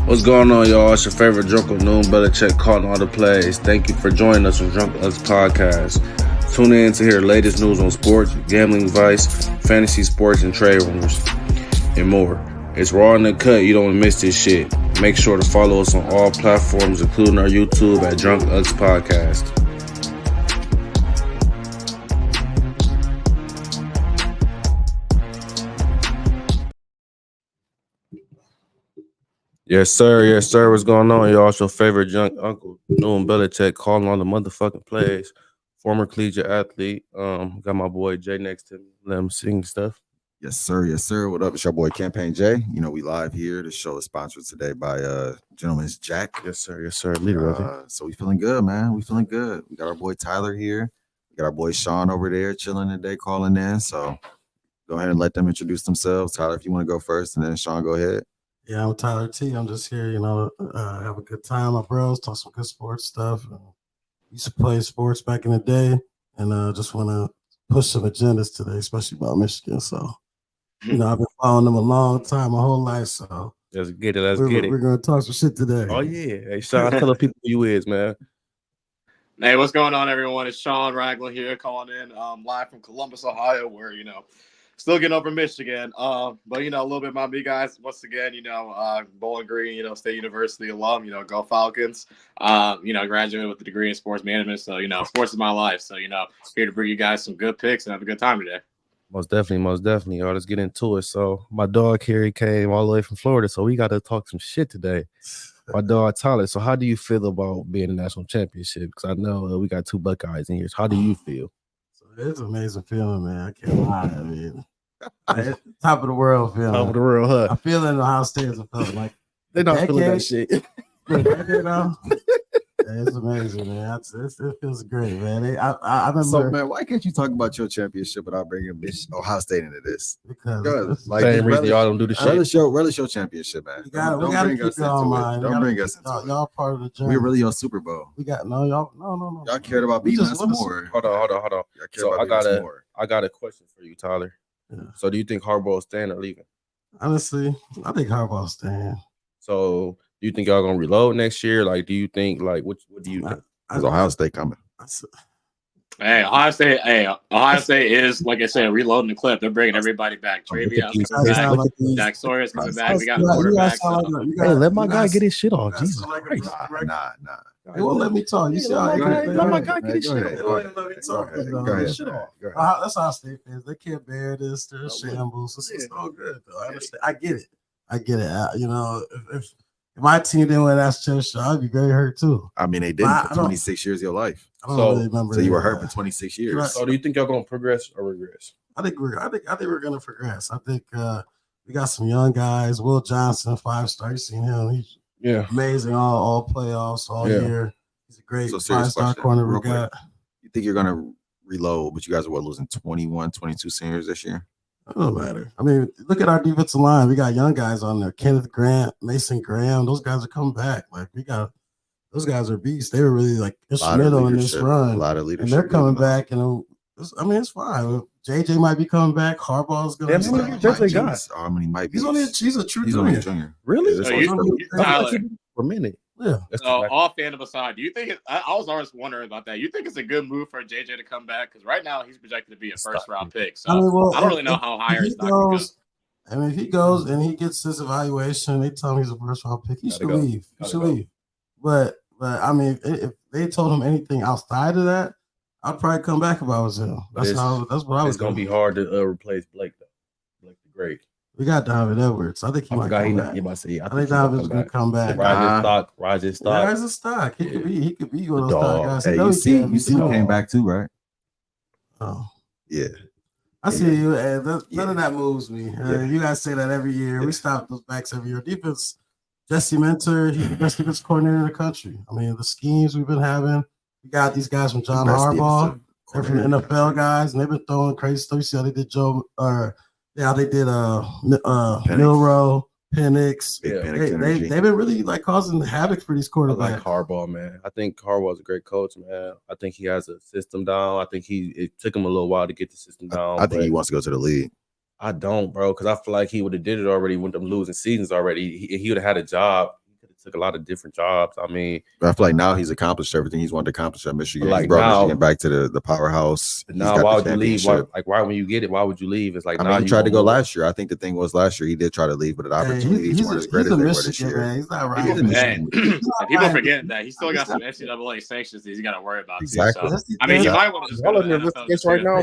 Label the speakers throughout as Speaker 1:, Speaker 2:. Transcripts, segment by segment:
Speaker 1: What's going on, y'all? It's your favorite Drunk of Noon, Belichick calling all the plays. Thank you for joining us on Drunk Us Podcast. Tune in to hear the latest news on sports, gambling advice, fantasy sports, and trade rumors, and more. It's raw in the cut. You don't want to miss this shit. Make sure to follow us on all platforms, including our YouTube at Drunk Us Podcast. Yes, sir. Yes, sir. What's going on, y'all? It's your favorite junk uncle, Noon Belichick, calling all the motherfucking plays. Former collegiate athlete. Got my boy Jay next to me. Let him sing stuff.
Speaker 2: Yes, sir. Yes, sir. What up? It's your boy Campaign Jay. You know, we live here. The show is sponsored today by Gentleman's Jack.
Speaker 1: Yes, sir. Yes, sir. Leader of it.
Speaker 2: So we feeling good, man. We feeling good. We got our boy Tyler here. We got our boy Sean over there chilling today, calling in. So go ahead and let them introduce themselves. Tyler, if you want to go first, and then Sean, go ahead.
Speaker 3: Yeah, I'm Tyler T. I'm just here, have a good time, my bros, talk some good sports stuff. Used to play sports back in the day, and just want to push some agendas today, especially about Michigan. So, I've been following them a long time, my whole life. So
Speaker 1: let's get it. Let's get it.
Speaker 3: We're gonna talk some shit today.
Speaker 1: Oh yeah, hey Sean, tell the people who you is, man.
Speaker 4: Hey, what's going on, everyone? It's Sean Ragland here, calling in live from Columbus, Ohio, where still getting over Michigan. But a little bit about me, guys. Once again, Bowling Green, State University alum. Go Falcons. Graduated with a degree in sports management. So sports is my life. So here to bring you guys some good picks and have a good time today.
Speaker 1: Most definitely. Y'all, let's get into it. So my dog Carrie came all the way from Florida, so we got to talk some shit today. My dog Tyler. So how do you feel about being a national championship? Because I know we got two Buckeyes in here. So how do you feel?
Speaker 3: So it's an amazing feeling, man. I can't lie. I mean, top of the world feeling.
Speaker 1: Top of the world, huh?
Speaker 3: I feel in Ohio State as a feeling like
Speaker 1: they're not feeling that shit.
Speaker 3: It's amazing, man. It feels great, man. I remember.
Speaker 2: So, man, why can't you talk about your championship without bringing Ohio State into this?
Speaker 3: Because
Speaker 1: same reason y'all don't do the shit.
Speaker 2: Really show championship, man.
Speaker 3: We gotta keep y'all in mind.
Speaker 2: Don't bring us into it.
Speaker 3: Y'all part of the journey.
Speaker 2: We're really on Super Bowl.
Speaker 3: No.
Speaker 2: Y'all cared about beating us more.
Speaker 1: Hold on. So I got a question for you, Tyler. Yeah. So do you think Harbaugh's staying or leaving?
Speaker 3: Honestly, I think Harbaugh's staying.
Speaker 1: So do you think y'all gonna reload next year? Like, do you think what do you think?
Speaker 2: Is Ohio State coming?
Speaker 4: Hey, Ohio State is, like I said, reloading the clip. They're bringing everybody back. Travion coming back. Jack Sawyer's coming back. We got a quarterback.
Speaker 1: Hey, let my guy get his shit off. Jesus Christ.
Speaker 2: Nah.
Speaker 3: They won't let me talk. You see how
Speaker 1: let my guy get his shit off.
Speaker 2: Go ahead.
Speaker 3: That's how State fans. They can't bear this. They're shambles. It's all good, though. I understand. I get it. If my team didn't win that championship, I'd be very hurt too.
Speaker 2: I mean, they didn't for 26 years of your life.
Speaker 3: I don't really remember.
Speaker 2: So you were hurt for 26 years.
Speaker 3: Right.
Speaker 1: So do you think y'all gonna progress or regress?
Speaker 3: I think we're gonna progress. I think we got some young guys. Will Johnson, 5-star. You seen him? He's amazing. All playoffs all year. He's a great 5-star corner we got.
Speaker 2: You think you're gonna reload, but you guys are losing 21, 22 seniors this year?
Speaker 3: It don't matter. I mean, look at our defensive line. We got young guys on there. Kenneth Grant, Mason Graham. Those guys are coming back. Like those guys are beasts. They were really like instrumental in this run.
Speaker 2: A lot of leadership.
Speaker 3: And they're coming back. It's fine. JJ might be coming back. Harbaugh's going to.
Speaker 2: How many might be?
Speaker 3: He's a true junior.
Speaker 1: Really?
Speaker 4: Tyler,
Speaker 1: for a minute.
Speaker 3: Yeah.
Speaker 4: So, all fandom aside, do you think I was always wondering about that. You think it's a good move for JJ to come back? Because right now he's projected to be a first-round pick. So I don't really know how higher his stock goes.
Speaker 3: I mean, if he goes and he gets his evaluation, they tell him he's a first-round pick. He should leave. But I mean, if they told him anything outside of that, I'd probably come back if I was him. That's what I was.
Speaker 1: It's gonna be hard to replace Blake though. Blake the Great.
Speaker 3: We got Donovan Edwards. I think he might come back. I think Donovan's gonna come back.
Speaker 1: Rise in stock.
Speaker 3: He could be one of those stock guys.
Speaker 2: Hey, you see, he came back too, right?
Speaker 3: Oh,
Speaker 2: yeah.
Speaker 3: I see you. None of that moves me. You guys say that every year. We stop those backs every year. Defense. Jesse Minter, he's the best defense coordinator in the country. I mean, the schemes we've been having. We got these guys from John Harbaugh. They're from the NFL guys, and they've been throwing crazy stuff. You see how they did Milrow, Penix. They've been really like causing havoc for these quarterbacks.
Speaker 1: I like Harbaugh, man. I think Harbaugh's a great coach, man. I think he has a system down. I think it took him a little while to get the system down.
Speaker 2: I think he wants to go to the league.
Speaker 1: I don't, bro, because I feel like he would have did it already with them losing seasons already. He would have had a job. He could have took a lot of different jobs. I mean,
Speaker 2: But I feel like now he's accomplished everything he's wanted to accomplish at Michigan.
Speaker 1: Like
Speaker 2: He's brought
Speaker 1: now-
Speaker 2: Michigan back to the powerhouse. He's
Speaker 1: now
Speaker 2: got
Speaker 1: why
Speaker 2: the
Speaker 1: would you leave? Why,
Speaker 2: championship.
Speaker 1: like, when you get it, why would you leave? It's like,
Speaker 2: I
Speaker 1: now
Speaker 2: mean, he
Speaker 1: you
Speaker 2: tried to go
Speaker 1: gonna-
Speaker 2: last year. I think the thing was last year he did try to leave, but the opportunities weren't as great as
Speaker 3: he's a
Speaker 2: they were this
Speaker 3: Michigan
Speaker 2: year.
Speaker 3: man. He's not
Speaker 2: He's a
Speaker 3: right.
Speaker 2: Michigan.
Speaker 4: Hey, and people forget that he still got some NCAA sanctions that he's got to worry about
Speaker 2: Exactly.
Speaker 4: too. So, I mean, you might want to just go
Speaker 1: Y'all
Speaker 4: to the
Speaker 1: under
Speaker 4: NFL
Speaker 1: investigation right now,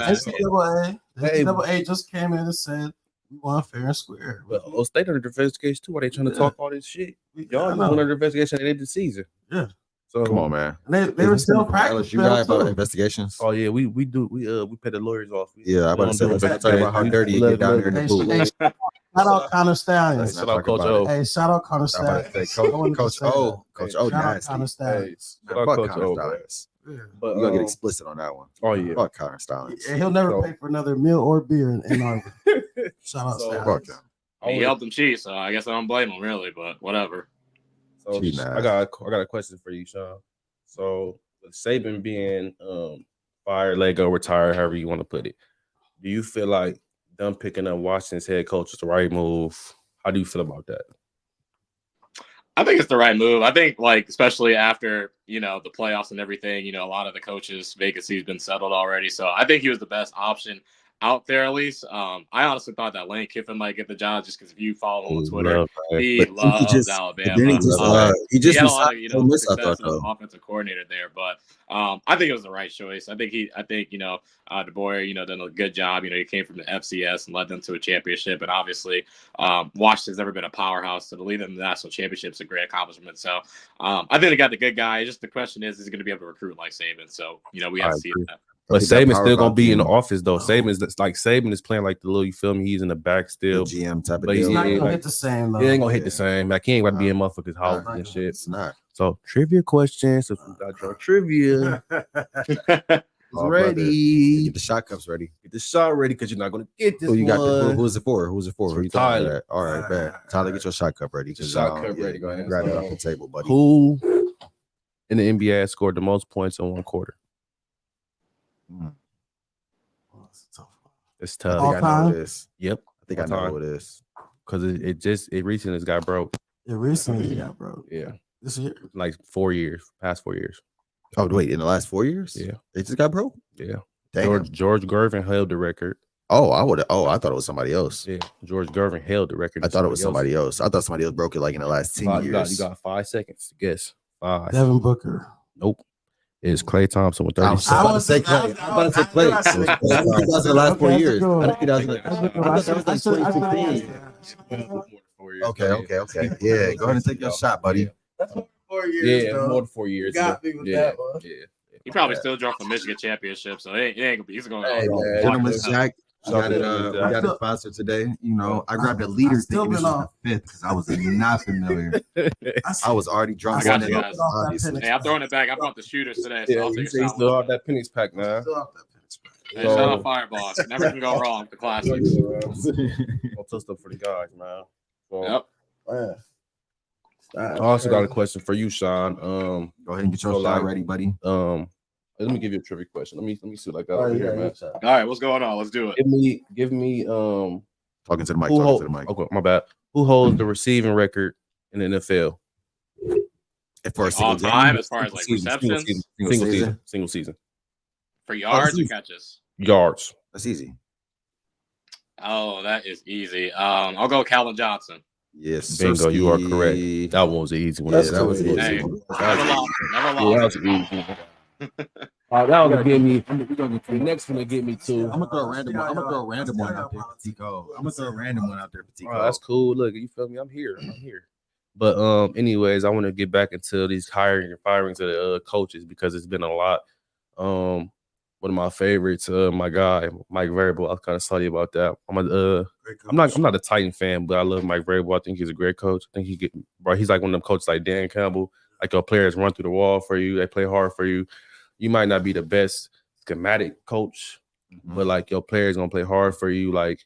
Speaker 4: just to-
Speaker 1: right?
Speaker 3: NCAA just came in and said we want fair and square.
Speaker 1: Well, State under investigation too. Why they trying to talk all this shit? Y'all
Speaker 3: I
Speaker 1: just
Speaker 3: know.
Speaker 1: under investigation at the end of the season.
Speaker 3: Yeah.
Speaker 1: So
Speaker 2: Come on, man.
Speaker 3: And they were still practicing.
Speaker 2: LSU guy about investigations.
Speaker 1: Oh yeah, we pay the lawyers off.
Speaker 2: Yeah, I about to say, let's not talk about how dirty you get down there in the
Speaker 3: Hey,
Speaker 2: booth.
Speaker 3: hey, shout out Connor Stallions.
Speaker 2: Let's not
Speaker 1: Shout out
Speaker 2: talk
Speaker 1: Coach
Speaker 2: about
Speaker 1: O.
Speaker 2: it.
Speaker 3: Hey, shout out Connor
Speaker 2: I'm about to
Speaker 3: Stallions.
Speaker 2: say,
Speaker 3: I wanted to
Speaker 2: Coach
Speaker 3: say
Speaker 2: O,
Speaker 3: that.
Speaker 2: Coach O,
Speaker 3: Shout out
Speaker 2: nasty.
Speaker 3: Connor Stallions.
Speaker 1: Shout out
Speaker 2: Fuck
Speaker 1: Coach
Speaker 2: Connor
Speaker 1: O,
Speaker 2: Stallions.
Speaker 3: Yeah.
Speaker 1: But
Speaker 2: You gotta get explicit on that one.
Speaker 1: oh yeah.
Speaker 2: Fuck Connor Stallions.
Speaker 3: Yeah, he'll never
Speaker 1: So-
Speaker 3: pay for another meal or beer in Arbor. Shout out
Speaker 1: So-
Speaker 3: Stallions.
Speaker 2: Fuck them.
Speaker 4: He helped them cheat, so I guess I don't blame him really, but whatever.
Speaker 1: So
Speaker 2: Cheating
Speaker 1: I
Speaker 2: ass.
Speaker 1: got a question for you, Sean. So with Saban being fired, let go, retired, however you want to put it, do you feel like them picking up Washington's head coach is the right move? How do you feel about that?
Speaker 4: I think it's the right move. I think, like, especially after, the playoffs and everything, a lot of the coaches' vacancies been settled already. So I think he was the best option out there, at least. I honestly thought that Lane Kiffin might get the job just because if you follow him on Twitter, he
Speaker 2: But
Speaker 4: loves Alabama.
Speaker 2: he just
Speaker 4: He had a
Speaker 2: was
Speaker 4: lot of
Speaker 2: so miss, I
Speaker 4: success
Speaker 2: thought,
Speaker 4: as an
Speaker 2: though.
Speaker 4: offensive coordinator there, but I think it was the right choice. I think DeBoer, done a good job. He came from the FCS and led them to a championship, and obviously Washington's never been a powerhouse, so to lead them to the national championship is a great accomplishment. So I think they got the good guy. Just the question is he going to be able to recruit like Saban? So we have to see that.
Speaker 1: But
Speaker 2: He got
Speaker 1: Saban's
Speaker 2: power
Speaker 1: still gonna
Speaker 2: about
Speaker 1: be in the
Speaker 2: him.
Speaker 1: office though. Saban is playing like the little, you feel me? He's in the back
Speaker 2: The
Speaker 1: still.
Speaker 2: GM type of
Speaker 1: But
Speaker 2: deal.
Speaker 3: It's not
Speaker 1: Yeah,
Speaker 3: gonna
Speaker 1: like-
Speaker 3: hit the same though.
Speaker 1: It ain't gonna hit
Speaker 2: Yeah.
Speaker 1: the same. Like he ain't about to be in motherfuckers' house
Speaker 3: Nah,
Speaker 1: and shit.
Speaker 2: It's not.
Speaker 1: So trivia questions. Since we got your trivia
Speaker 2: Oh,
Speaker 1: ready.
Speaker 2: Get the shot cups ready.
Speaker 1: Get the shot ready because you're not gonna get this
Speaker 2: Who you got?
Speaker 1: one.
Speaker 2: Who's it for? Who's it for? Who you
Speaker 1: For
Speaker 2: talking
Speaker 1: Tyler.
Speaker 2: about? All right, bet. Tyler, get your shot cup ready. 'Cause,
Speaker 1: Shot cup ready, go ahead.
Speaker 2: Grab it off the table, buddy.
Speaker 1: Who in the NBA has scored the most points in one quarter?
Speaker 3: Oh, it's a tough one.
Speaker 1: It's
Speaker 2: I
Speaker 1: tough.
Speaker 2: think I know
Speaker 3: time?
Speaker 2: who it is.
Speaker 1: Yep.
Speaker 2: I think I
Speaker 1: All
Speaker 2: know
Speaker 1: time.
Speaker 2: who it is.
Speaker 1: Because it recently got broke.
Speaker 3: It recently got bro.
Speaker 1: Yeah.
Speaker 3: This year.
Speaker 1: Like 4 years. Past 4 years.
Speaker 2: Oh, wait, in the last 4 years?
Speaker 1: Yeah.
Speaker 2: It just got broke?
Speaker 1: Yeah.
Speaker 2: Damn.
Speaker 1: George Gervin held the record.
Speaker 2: I thought it was somebody else.
Speaker 1: Yeah. George Gervin held the record.
Speaker 2: I thought it was somebody else. I thought somebody else broke it like in the last 10
Speaker 1: You
Speaker 2: years.
Speaker 1: got 5 seconds to guess. 5.
Speaker 3: Devin Booker.
Speaker 1: Nope. It's Klay Thompson with
Speaker 2: I
Speaker 1: 30
Speaker 2: was
Speaker 1: seconds.
Speaker 2: about to say Clay. I'm about to say Clay.
Speaker 3: I knew I said-
Speaker 2: He does in the last 4
Speaker 3: Okay,
Speaker 2: years.
Speaker 3: that's a good
Speaker 2: I
Speaker 3: one.
Speaker 2: think he does in the-
Speaker 3: That's a good
Speaker 2: I
Speaker 3: one.
Speaker 2: thought that was like 2015. Okay. Yeah, go ahead and take your shot, buddy.
Speaker 3: That's 4 years.
Speaker 1: Yeah,
Speaker 3: though.
Speaker 1: more than 4 years.
Speaker 3: You got me with
Speaker 1: yeah,
Speaker 3: that one.
Speaker 1: Yeah.
Speaker 4: He probably still drove the Michigan championship, so it ain't gonna be. He's going
Speaker 1: Hey, man.
Speaker 2: Gentlemen's Jack. We got it.
Speaker 1: Gentleman's
Speaker 2: We
Speaker 1: Jack.
Speaker 2: got it sponsored today. I grabbed a leader
Speaker 3: still
Speaker 2: thinking this
Speaker 3: been
Speaker 2: was the fifth because I was not familiar. I was already drunk
Speaker 4: I got
Speaker 2: on
Speaker 4: you
Speaker 2: it,
Speaker 4: guys.
Speaker 2: obviously.
Speaker 4: Hey, I'm throwing it back. I brought the shooters today, so
Speaker 1: Yeah,
Speaker 4: I'll
Speaker 1: you
Speaker 4: take a
Speaker 1: say you
Speaker 4: shot.
Speaker 1: still have that pennies pack now.
Speaker 3: Still off that Pittsburgh.
Speaker 4: Hey, shout out Fireball. Never can go wrong with the classics.
Speaker 1: I'll toast up for the guys, man. So,
Speaker 4: Yep.
Speaker 3: Man.
Speaker 1: I also got a question for you, Sean.
Speaker 2: Go ahead and get your
Speaker 1: So,
Speaker 2: shot
Speaker 1: like,
Speaker 2: ready, buddy.
Speaker 1: Let me give you a trivia question. Let me see what I got over here, man.
Speaker 4: All right, what's going on? Let's do it.
Speaker 1: Give me
Speaker 2: Talking to the mic.
Speaker 1: who
Speaker 2: Talking
Speaker 1: hold,
Speaker 2: to the mic.
Speaker 1: okay, my bad. Who holds the receiving record in the NFL?
Speaker 2: For a single
Speaker 4: All
Speaker 2: game?
Speaker 4: time, as far as like
Speaker 1: Single
Speaker 4: receptions
Speaker 1: Single season.
Speaker 4: for yards or
Speaker 2: season.
Speaker 4: catches.
Speaker 1: Yards.
Speaker 2: That's easy.
Speaker 4: Oh, that is easy. I'll go Calvin Johnson.
Speaker 2: Yes.
Speaker 1: Bingo, you are
Speaker 2: Sirski.
Speaker 1: correct. That one was an easy one.
Speaker 2: Yeah, that was easy.
Speaker 4: Hey, never lost. Never
Speaker 1: Yeah, that
Speaker 4: lost.
Speaker 1: was an easy one. That was gonna get me. The next one to get me too.
Speaker 2: I'm gonna throw a random one. I'm gonna throw a random one out there, Patico. I'm gonna throw a random one out there, Patico.
Speaker 1: Oh, that's cool. Look, you feel me? I'm here. But anyways, I want to get back into these hiring and firings of the coaches because it's been a lot. One of my favorites, my guy Mike Vrabel. I was kind of salty about that. I'm not a Titan fan, but I love Mike Vrabel. I think he's a great coach. I think he's like one of them coaches like Dan Campbell. Like your players run through the wall for you. They play hard for you. You might not be the best schematic coach, but like your players gonna play hard for you. Like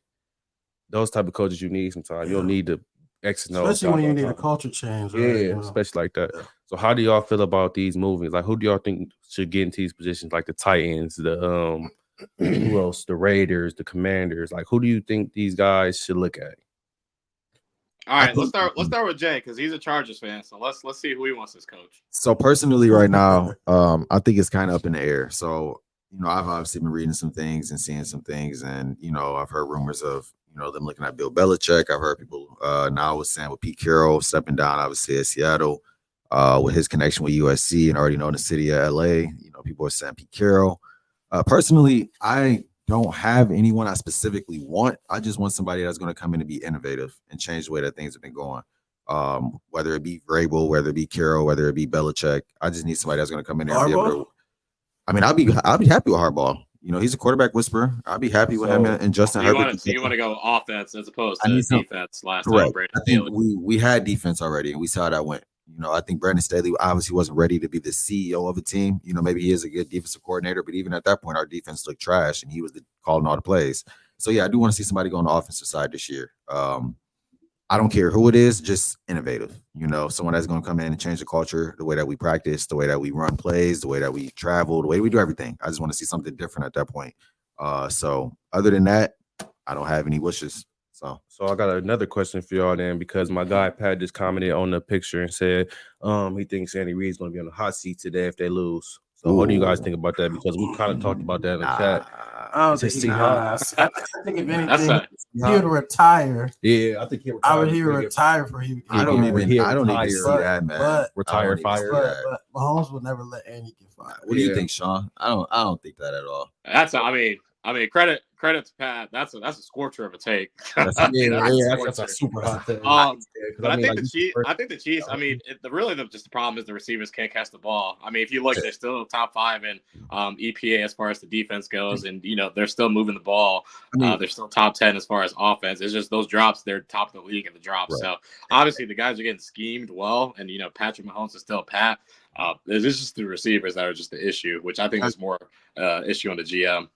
Speaker 1: those type of coaches you need sometimes. You don't need the X and O.
Speaker 3: Especially when you need a culture change. Right?
Speaker 1: Yeah,
Speaker 3: You know?
Speaker 1: especially like that.
Speaker 3: Yeah.
Speaker 1: So how do y'all feel about these movies? Like who do y'all think should get into these positions? Like the Titans, the who else? The Raiders, the Commanders. Like, who do you think these guys should look at?
Speaker 4: All right, let's start with Jay because he's a Chargers fan. So let's see who he wants as coach.
Speaker 2: So personally, right now, I think it's kind of up in the air. So I've obviously been reading some things and seeing some things, and I've heard rumors of them looking at Bill Belichick. I've heard people now was saying with Pete Carroll stepping down, obviously at Seattle, with his connection with USC and already know the city of LA. People are saying Pete Carroll. Personally, I don't have anyone I specifically want. I just want somebody that's going to come in and be innovative and change the way that things have been going. Whether it be Vrabel, whether it be Carroll, whether it be Belichick, I just need somebody that's going to come in there and be able to. I mean, I'll be happy with Harbaugh. He's a quarterback whisperer. I'll be happy with him and Justin Herbert.
Speaker 4: You want to go offense as opposed to defense last time.
Speaker 2: Correct. I think we had defense already, and we saw how that went. I think Brandon Staley obviously wasn't ready to be the CEO of a team. Maybe he is a good defensive coordinator, but even at that point, our defense looked trash, and he was calling all the plays. So, yeah, I do want to see somebody go on the offensive side this year. I don't care who it is, just innovative. Someone that's going to come in and change the culture, the way that we practice, the way that we run plays, the way that we travel, the way we do everything. I just want to see something different at that point. So other than that, I don't have any wishes. So
Speaker 1: I got another question for y'all then, because my guy Pat just commented on the picture and said he thinks Andy Reid's going to be on the hot seat today if they lose. So what do you guys think about that? Because we kind of talked about that in the chat.
Speaker 3: I don't think I think if anything, he would retire.
Speaker 1: Yeah, I think he
Speaker 3: would retire for him.
Speaker 2: I don't even see that, man.
Speaker 1: Retire, fire.
Speaker 3: But Mahomes would never let Andy get fired.
Speaker 2: What do you think, Sean? I don't think that at all.
Speaker 4: I mean, credit to Pat. That's a scorcher of a take.
Speaker 1: That's a super hot take.
Speaker 4: But I think the Chiefs. I mean, the problem is the receivers can't catch the ball. I mean, if you look, they're still top 5 in EPA as far as the defense goes, and they're still moving the ball. They're still top 10 as far as offense. It's just those drops. They're top of the league in the drops. Right. So obviously the guys are getting schemed well, and Patrick Mahomes is still Pat. It's just the receivers that are just the issue, which I think is more issue on the GM.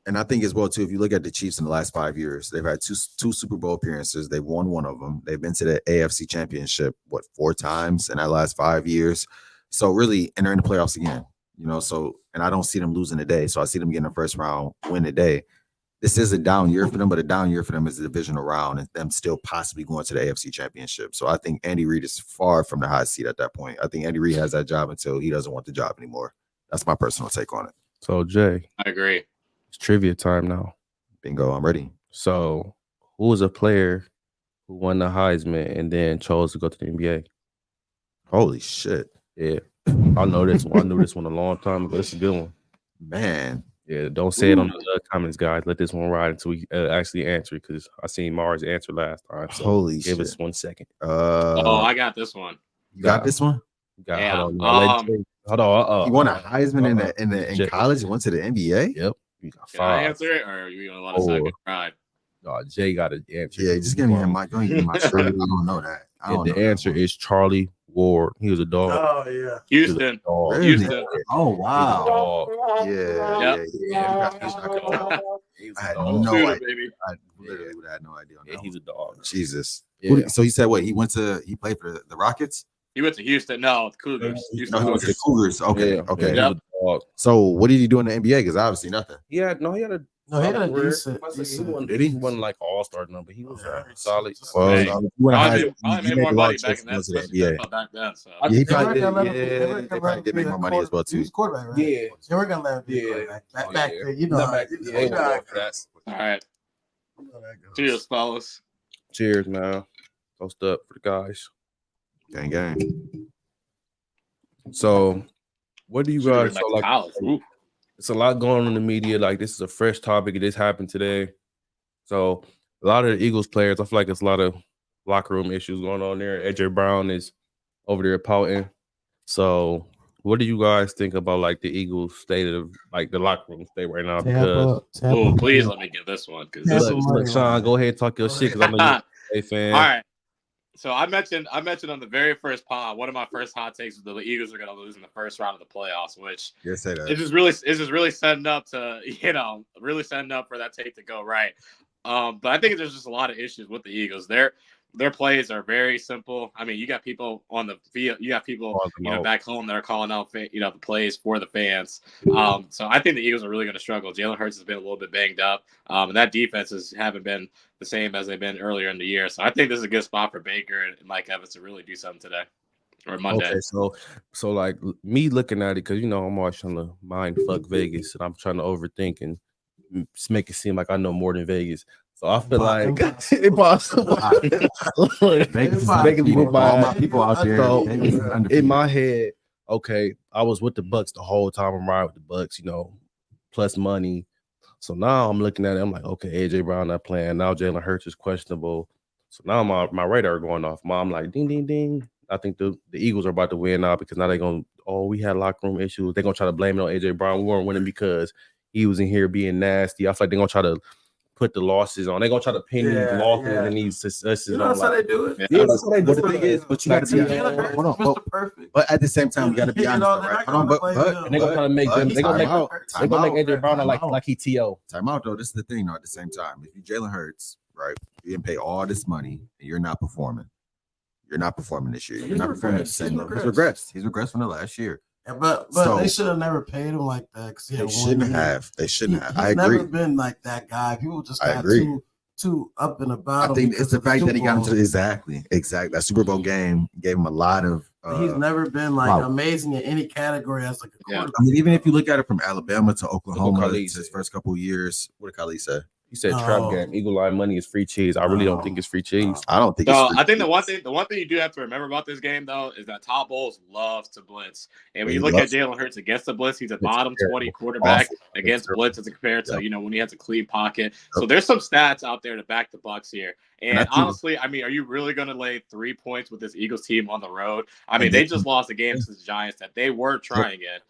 Speaker 2: And I think as well, too, if you look at the Chiefs in the last 5 years, they've had two Super Bowl appearances. They've won one of them. They've been to the AFC Championship, 4 times in that last 5 years. So really, and they're in the playoffs again, and I don't see them losing today. So I see them getting a first round win today. This is a down year for them, but a down year for them is the divisional round and them still possibly going to the AFC Championship. So I think Andy Reid is far from the hot seat at that point. I think Andy Reid has that job until he doesn't want the job anymore. That's my personal take on it.
Speaker 1: So, Jay.
Speaker 4: I agree.
Speaker 1: It's trivia time now.
Speaker 2: Bingo, I'm ready.
Speaker 1: So, who was a player who won the Heisman and then chose to go to the NBA?
Speaker 2: Holy shit.
Speaker 1: Yeah. I know this one. I knew this one a long time ago. This is a good one.
Speaker 2: Man.
Speaker 1: Yeah, don't say it on the comments, guys. Let this one ride until we actually answer it, because I seen Mars answer last time. So
Speaker 2: holy shit.
Speaker 1: Give us 1 second.
Speaker 4: I got this one.
Speaker 2: You got this one?
Speaker 4: Yeah.
Speaker 1: Hold on.
Speaker 2: You won a Heisman in college and went to the NBA?
Speaker 1: Yep.
Speaker 4: Can I answer it, or are you gonna let us second try?
Speaker 1: No, Jay got to answer.
Speaker 2: Yeah, just give me my. Don't give me my shirt. I don't know that.
Speaker 1: The answer is Charlie Ward. He was a dog.
Speaker 3: Oh yeah,
Speaker 4: Houston.
Speaker 2: Really?
Speaker 4: Houston.
Speaker 2: Oh wow.
Speaker 4: Yeah.
Speaker 2: I had no idea.
Speaker 4: Baby.
Speaker 2: I literally would have had no idea.
Speaker 1: Yeah, he's a dog.
Speaker 2: Jesus.
Speaker 1: Yeah.
Speaker 2: So he said what? He played for the Rockets?
Speaker 4: He went to Houston. No, the Cougars.
Speaker 2: No, he went to the Cougars. Okay.
Speaker 1: Yeah.
Speaker 2: Okay.
Speaker 4: Yep.
Speaker 2: So what did he do in the NBA? Because obviously nothing.
Speaker 1: He had a
Speaker 3: decent.
Speaker 1: Did he? Wasn't like all-star number. He was solid.
Speaker 4: Probably made more money back in that back then. So.
Speaker 2: He probably did. They probably did make more money as well too.
Speaker 3: He was quarterback, right? Yeah. So we're gonna let him be quarterback. Back then,
Speaker 4: All right. Cheers, fellas.
Speaker 1: Cheers, man. Toast up for the guys.
Speaker 2: Gang.
Speaker 1: So, what do you guys
Speaker 4: like?
Speaker 1: It's a lot going on in the media. Like, this is a fresh topic. This happened today. So, a lot of the Eagles players, I feel like there's a lot of locker room issues going on there. AJ Brown is over there pouting. So, what do you guys think about like the Eagles state of like the locker room state right now?
Speaker 4: Tampa, please let me get this one.
Speaker 1: Look, Sean, go ahead and talk your shit, because I know you're a fan.
Speaker 4: All right. So I mentioned on the very first pod, one of my first hot takes was the Eagles are going to lose in the first round of the playoffs, which
Speaker 2: it's
Speaker 4: just really setting up to, really setting up for that take to go right. But I think there's just a lot of issues with the Eagles. They're their plays are very simple. I mean, you got people on the field, you got people, back home that are calling out, the plays for the fans. So I think the Eagles are really going to struggle. Jalen Hurts has been a little bit banged up, and that defense haven't been the same as they've been earlier in the year. So I think this is a good spot for Baker and Mike Evans to really do something today or Monday.
Speaker 1: Okay, so like me looking at it, because I'm always trying to mind fuck Vegas, and I'm trying to overthink and make it seem like I know more than Vegas. So I feel like impossible. Vegas all my people out there. So, in my head, okay, I was with the Bucks the whole time. I'm riding with the Bucks, plus money. So now I'm looking at it. I'm like, okay, AJ Brown not playing. Now Jalen Hurts is questionable. So now my radar going off. I'm like, ding, ding, ding. I think the Eagles are about to win now because now they're going, we had locker room issues. They're going to try to blame it on AJ Brown. We weren't winning because he was in here being nasty. I feel like they're going to try to put the losses on. They're gonna try to pin these losses and these successes.
Speaker 3: That's how they do it.
Speaker 2: Yeah, that's how they do it. The thing is, but you got to be hold on. But at the same time, you got to be honest. Right? Hold on, but
Speaker 1: they're gonna try to make them. They're gonna make AJ Brown like he T.O.
Speaker 2: Time out though. This is the thing though. At the same time, if you Jalen Hurts, right, you didn't pay all this money and you're not performing. You're not performing this year. You're not performing the same level. He's regressed. He's regressed from the last year.
Speaker 3: But they should have never paid him like that.
Speaker 2: They shouldn't have. They shouldn't have. I
Speaker 3: He's
Speaker 2: agree.
Speaker 3: never been like that guy. People just got too up and about.
Speaker 2: I think it's the fact that he got into exactly that Super Bowl game gave him a lot of.
Speaker 3: He's never been like amazing in any category as like a quarterback.
Speaker 2: I mean, even if you look at it from Alabama to Oklahoma, his first couple of years, what did Khalid say?
Speaker 1: He said trap game. Eagle Eye money is free cheese. I really don't think it's free cheese.
Speaker 2: I don't think.
Speaker 4: I think the one thing you do have to remember about this game though is that Todd Bowles loves to blitz, and when you look at Jalen Hurts against the blitz, he's a bottom 20 quarterback against blitz as compared to when he has a clean pocket. So there's some stats out there to back the Bucks here. And honestly, I mean, are you really going to lay 3 points with this Eagles team on the road? I mean, they just lost a game to the Giants that they were trying it.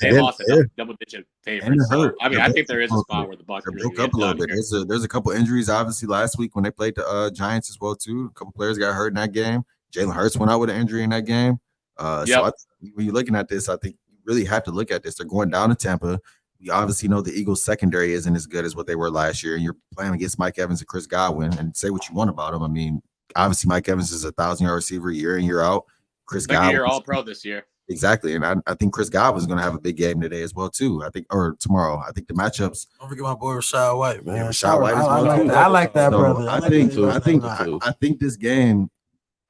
Speaker 4: They lost a double-digit favorite. So, I mean, I think there is a spot where the Bucks
Speaker 2: broke up a little bit. There's a couple injuries, obviously, last week when they played the Giants as well, too. A couple players got hurt in that game. Jalen Hurts went out with an injury in that game. So when you're looking at this, I think you really have to look at this. They're going down to Tampa. We obviously know the Eagles secondary isn't as good as what they were last year, and you're playing against Mike Evans and Chris Godwin. And say what you want about him. I mean, obviously Mike Evans is a 1,000-yard receiver year in, year out. Chris Godwin,
Speaker 4: year All-Pro this year.
Speaker 2: Exactly, and I think Chris Godwin is going to have a big game today as well too. Or tomorrow. I think the matchups.
Speaker 3: Don't forget my boy Rashad White, man.
Speaker 2: Rashad White as well too.
Speaker 3: I like that, brother.
Speaker 2: I think this game.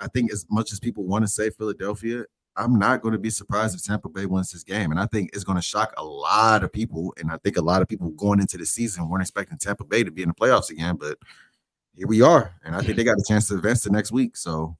Speaker 2: I think as much as people want to say Philadelphia, I'm not going to be surprised if Tampa Bay wins this game. And I think it's going to shock a lot of people. And I think a lot of people going into the season weren't expecting Tampa Bay to be in the playoffs again. But here we are. And I think they got a chance to advance the next week. So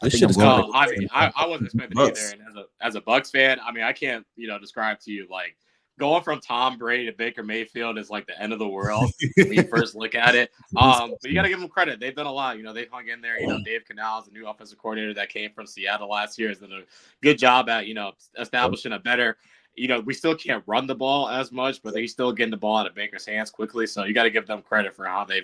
Speaker 4: I wasn't expecting either. And as a Bucks fan, I mean, I can't, describe to you like going from Tom Brady to Baker Mayfield is like the end of the world when you first look at it. But you got to give them credit. They've done a lot. They hung in there. Dave Canales, the new offensive coordinator that came from Seattle last year, has done a good job at, establishing a better, we still can't run the ball as much, but they still getting the ball out of Baker's hands quickly. So you got to give them credit for how they've,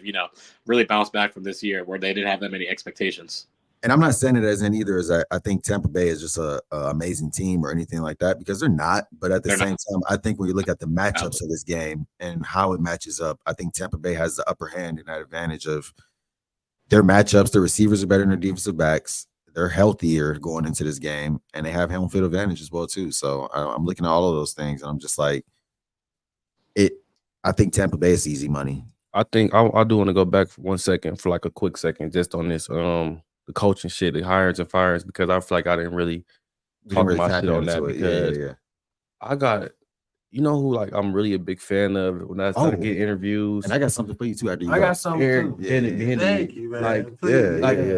Speaker 4: really bounced back from this year where they didn't have that many expectations.
Speaker 2: And I'm not saying it as in either as I think Tampa Bay is just a amazing team or anything like that, because they're not. But at the same time, I think when you look at the matchups of this game and how it matches up, I think Tampa Bay has the upper hand in that advantage of their matchups. The receivers are better than their defensive backs. They're healthier going into this game, and they have home field advantage as well too. So I'm looking at all of those things, and I'm just like, I think Tampa Bay is easy money.
Speaker 1: I think I do want to go back for 1 second, for like a quick second, just on this the coaching shit, the hires and fires, because I feel like I didn't really talk my shit on that because I got, who like I'm really a big fan of when I start to get interviews.
Speaker 2: And I got something for you too.
Speaker 3: I got something too.
Speaker 1: Thank you, man.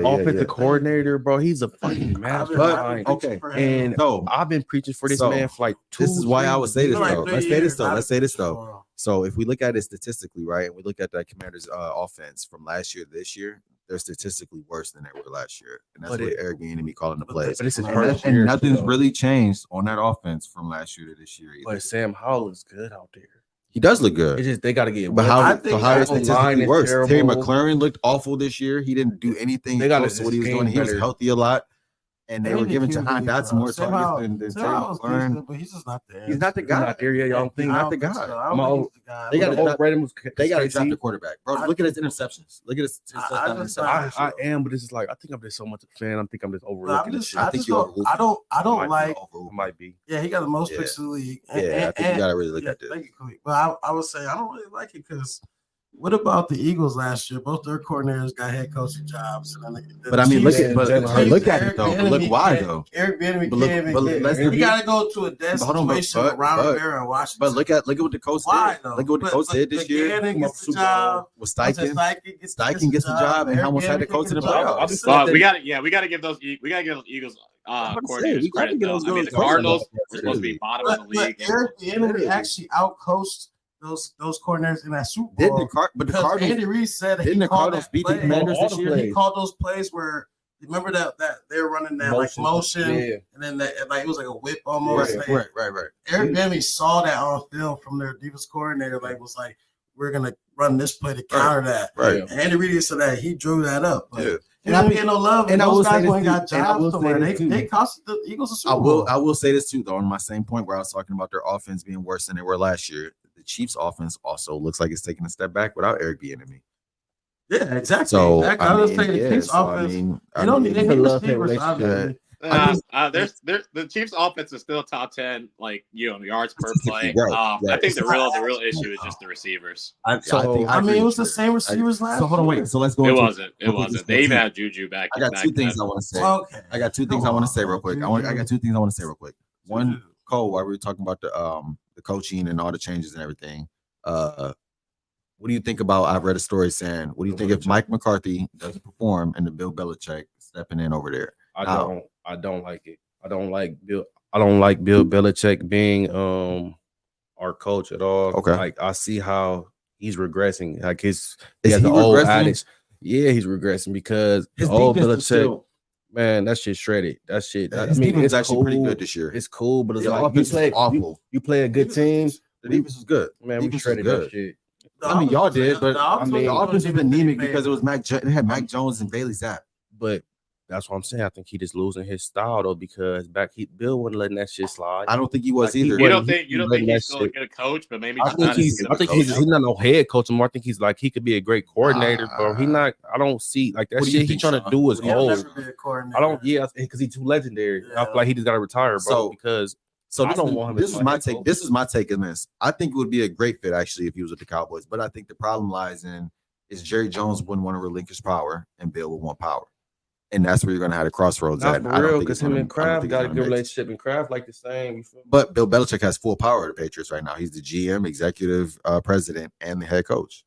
Speaker 1: Offensive coordinator, bro. He's a fucking mastermind.
Speaker 2: Okay.
Speaker 1: And I've been preaching for this man for like 2 years.
Speaker 2: This is why I would say this though. Let's say this though. So if we look at it statistically, right, and we look at that Commanders offense from last year to this year, they're statistically worse than they were last year. And that's what Eric Bieniemy calling the plays.
Speaker 1: But it's
Speaker 2: and nothing's really changed on that offense from last year to this year either.
Speaker 1: But Sam Howell looks good out there.
Speaker 2: He does look good.
Speaker 1: It's just they got to get.
Speaker 2: But how is statistically worse? Terry McLaurin looked awful this year. He didn't do anything close to what he was doing. He was healthy a lot. and they were giving Jahan Dotson more targets than
Speaker 3: Sam
Speaker 2: Terry McLaurin.
Speaker 3: but he's just not there.
Speaker 2: He's not the
Speaker 1: He's
Speaker 2: guy.
Speaker 1: not there yet. Y'all don't think?
Speaker 2: Not the guy.
Speaker 3: I don't think he's the guy.
Speaker 2: They gotta
Speaker 1: overrate him.
Speaker 2: They got to draft the quarterback, bro. Look at his interceptions. Look at his interceptions.
Speaker 1: I am, but it's just like I think I'm just so much a fan. I think I'm just overlooking this shit.
Speaker 3: I don't
Speaker 1: Might be.
Speaker 3: Yeah, he got the most picks in the league.
Speaker 2: I think you gotta really look at this.
Speaker 3: Thank you, but I would say I don't really like it because what about the Eagles last year? Both their coordinators got head coaching jobs.
Speaker 2: But I mean, look at it though. But look why though.
Speaker 3: Eric Bieniemy he got to go to a dead situation with Ron Rivera in Washington.
Speaker 2: But look at what the coach did. Look at what the coach did this year.
Speaker 3: Gets the job.
Speaker 2: With Steichen gets the job, and almost had the coach in the playoffs.
Speaker 4: We got to give those Eagles coordinators credit. The Cardinals were supposed to be bottom of the league.
Speaker 3: Eric Bieniemy actually outcoached those coordinators in that Super Bowl.
Speaker 2: But the Cardinals,
Speaker 3: Andy Reid said
Speaker 2: didn't the Cardinals beat the Commanders this year?
Speaker 3: He called those plays where remember that they were running that motion, and then it was like a whip almost.
Speaker 2: Right.
Speaker 3: Eric Bieniemy saw that on film from their defense coordinator. Was like, we're gonna run this play to counter that.
Speaker 2: Right.
Speaker 3: And Andy Reid said that he drew that up. But
Speaker 2: and I mean,
Speaker 3: no love.
Speaker 2: And
Speaker 3: those guys
Speaker 2: went
Speaker 3: got jobs somewhere. They cost the Eagles a Super
Speaker 2: Bowl. I will say this too, though. On my same point where I was talking about their offense being worse than they were last year. The Chiefs' offense also looks like it's taking a step back without Eric Bieniemy.
Speaker 3: Yeah, exactly.
Speaker 2: So
Speaker 3: I was saying the Chiefs' offense. They don't need any receivers.
Speaker 4: The Chiefs' offense is still top 10, yards per play. I think the real issue is just the receivers.
Speaker 3: It was the same receivers last.
Speaker 2: So hold on, wait. So let's go.
Speaker 4: It wasn't. They even had Juju back.
Speaker 2: I got two things I want to say.
Speaker 3: Okay.
Speaker 2: I got two things I want to say real quick. I got two things I want to say real quick. One, Cole, while we were talking about the coaching and all the changes and everything, what do you think about? I've read a story saying, what do you think if Mike McCarthy doesn't perform and the Bill Belichick stepping in over there?
Speaker 1: I don't like it. I don't like Bill Belichick being our coach at all.
Speaker 2: Okay.
Speaker 1: Like I see how he's regressing. Like he has the old adage. Yeah, he's regressing because
Speaker 2: his
Speaker 1: old Belichick. Man, that shit shredded. That shit.
Speaker 2: His defense is actually pretty good this year.
Speaker 1: It's cool, but it's
Speaker 2: awful.
Speaker 1: You play a good team.
Speaker 2: The defense was good.
Speaker 1: Man, we shredded that shit.
Speaker 2: I mean, y'all did, but the offense was anemic because it was they had Mac Jones and Bailey Zapp.
Speaker 1: But that's what I'm saying. I think he just losing his style though because Bill wasn't letting that shit slide.
Speaker 2: I don't think he was either.
Speaker 4: You don't think he's still a good coach, but maybe
Speaker 1: I think he's not no head coach anymore. I think he's like he could be a great coordinator, but he not. I don't see like that shit he's trying to do is old. I don't. Yeah, because he's too legendary. I feel like he just got to retire, bro. So I don't want him.
Speaker 2: This is my take. This is my take on this. I think it would be a great fit actually if he was with the Cowboys. But I think the problem lies in is Jerry Jones wouldn't want to relinquish power and Bill would want power. And that's where you're going to have the crossroads at.
Speaker 1: For real, because him and Kraft got a good relationship, and Kraft like the same.
Speaker 2: But Bill Belichick has full power of the Patriots right now. He's the GM, executive president, and the head coach.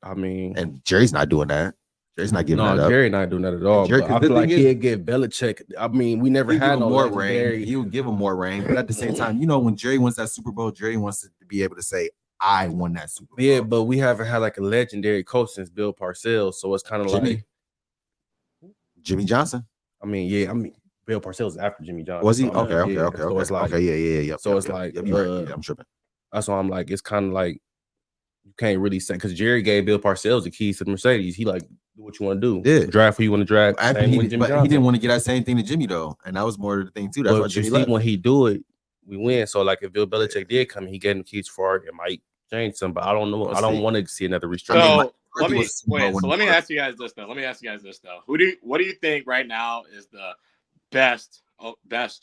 Speaker 1: I mean,
Speaker 2: and Jerry's not doing that. Jerry's not giving that up.
Speaker 1: Jerry's not doing that at all. Jerry, I feel like he'd give Belichick. I mean, we never had no
Speaker 2: more reign. He would give him more reign, but at the same time, when Jerry wins that Super Bowl, Jerry wants to be able to say, "I won that Super Bowl."
Speaker 1: Yeah, but we haven't had like a legendary coach since Bill Parcells, so it's kind of like
Speaker 2: Jimmy Johnson.
Speaker 1: I mean, Bill Parcells after Jimmy Johnson.
Speaker 2: Was he? Okay.
Speaker 1: So it's like,
Speaker 2: yeah.
Speaker 1: So it's like,
Speaker 2: I'm tripping.
Speaker 1: That's why I'm like, it's kind of like you can't really say because Jerry gave Bill Parcells the keys to the Mercedes. He like, do what you want to do.
Speaker 2: Yeah.
Speaker 1: Draft who you want to draft.
Speaker 2: He didn't want to get that same thing to Jimmy though, and that was more of the thing too. That's why Jimmy left.
Speaker 1: When he do it, we win. So like, if Bill Belichick did come, he gave him keys for it. It might change some, but I don't know. I don't want to see another restructuring.
Speaker 4: Let me ask you guys this though. What do you think right now is the best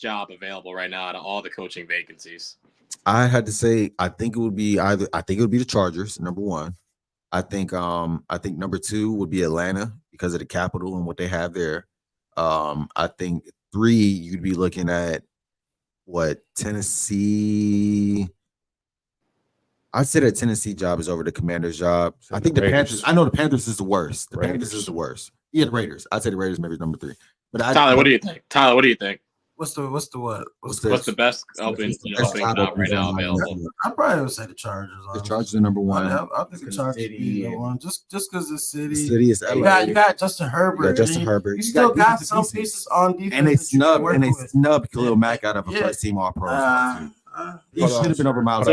Speaker 4: job available right now out of all the coaching vacancies?
Speaker 2: I had to say, I think it would be the Chargers, number one. I think number two would be Atlanta because of the capital and what they have there. I think 3, you'd be looking at Tennessee. I'd say that Tennessee job is over the Commanders job. I think the Panthers. I know the Panthers is the worst. The Panthers is the worst. Yeah, the Raiders. I'd say the Raiders maybe number 3. But
Speaker 4: Tyler, what do you think?
Speaker 3: What's the
Speaker 4: best open job right now available?
Speaker 3: I probably would say the Chargers.
Speaker 2: The Chargers are number 1.
Speaker 3: I think the Chargers be number 1 just because the city.
Speaker 2: The city is LA.
Speaker 3: You got Justin Herbert. You still got some pieces on defense.
Speaker 2: And they snubbed Khalil Mack out of a first team All Pro. He should have been over Myles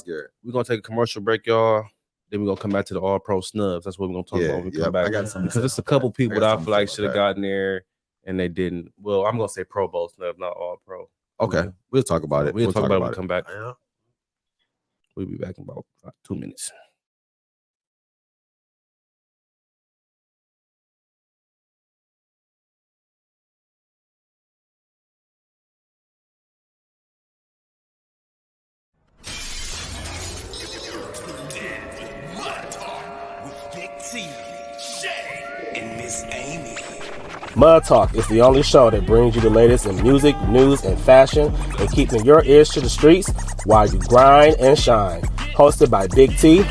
Speaker 2: Garrett.
Speaker 1: We're gonna take a commercial break, y'all. Then we're gonna come back to the All Pro snubs. That's what we're gonna talk about when we come back. Because it's a couple people that I feel like should have gotten there.
Speaker 5: and they didn't. Well, I'm gonna say Pro Bowl snub, not all pro.
Speaker 2: Okay, we'll talk about it.
Speaker 5: We'll talk about it when we
Speaker 2: it.
Speaker 5: come back.
Speaker 3: Yeah.
Speaker 5: We'll be back in about 2 minutes.
Speaker 6: Mud Talk is the only show that brings you the latest in music, news, and fashion, and keeping your ears to the streets while you grind and shine. Hosted by Big T,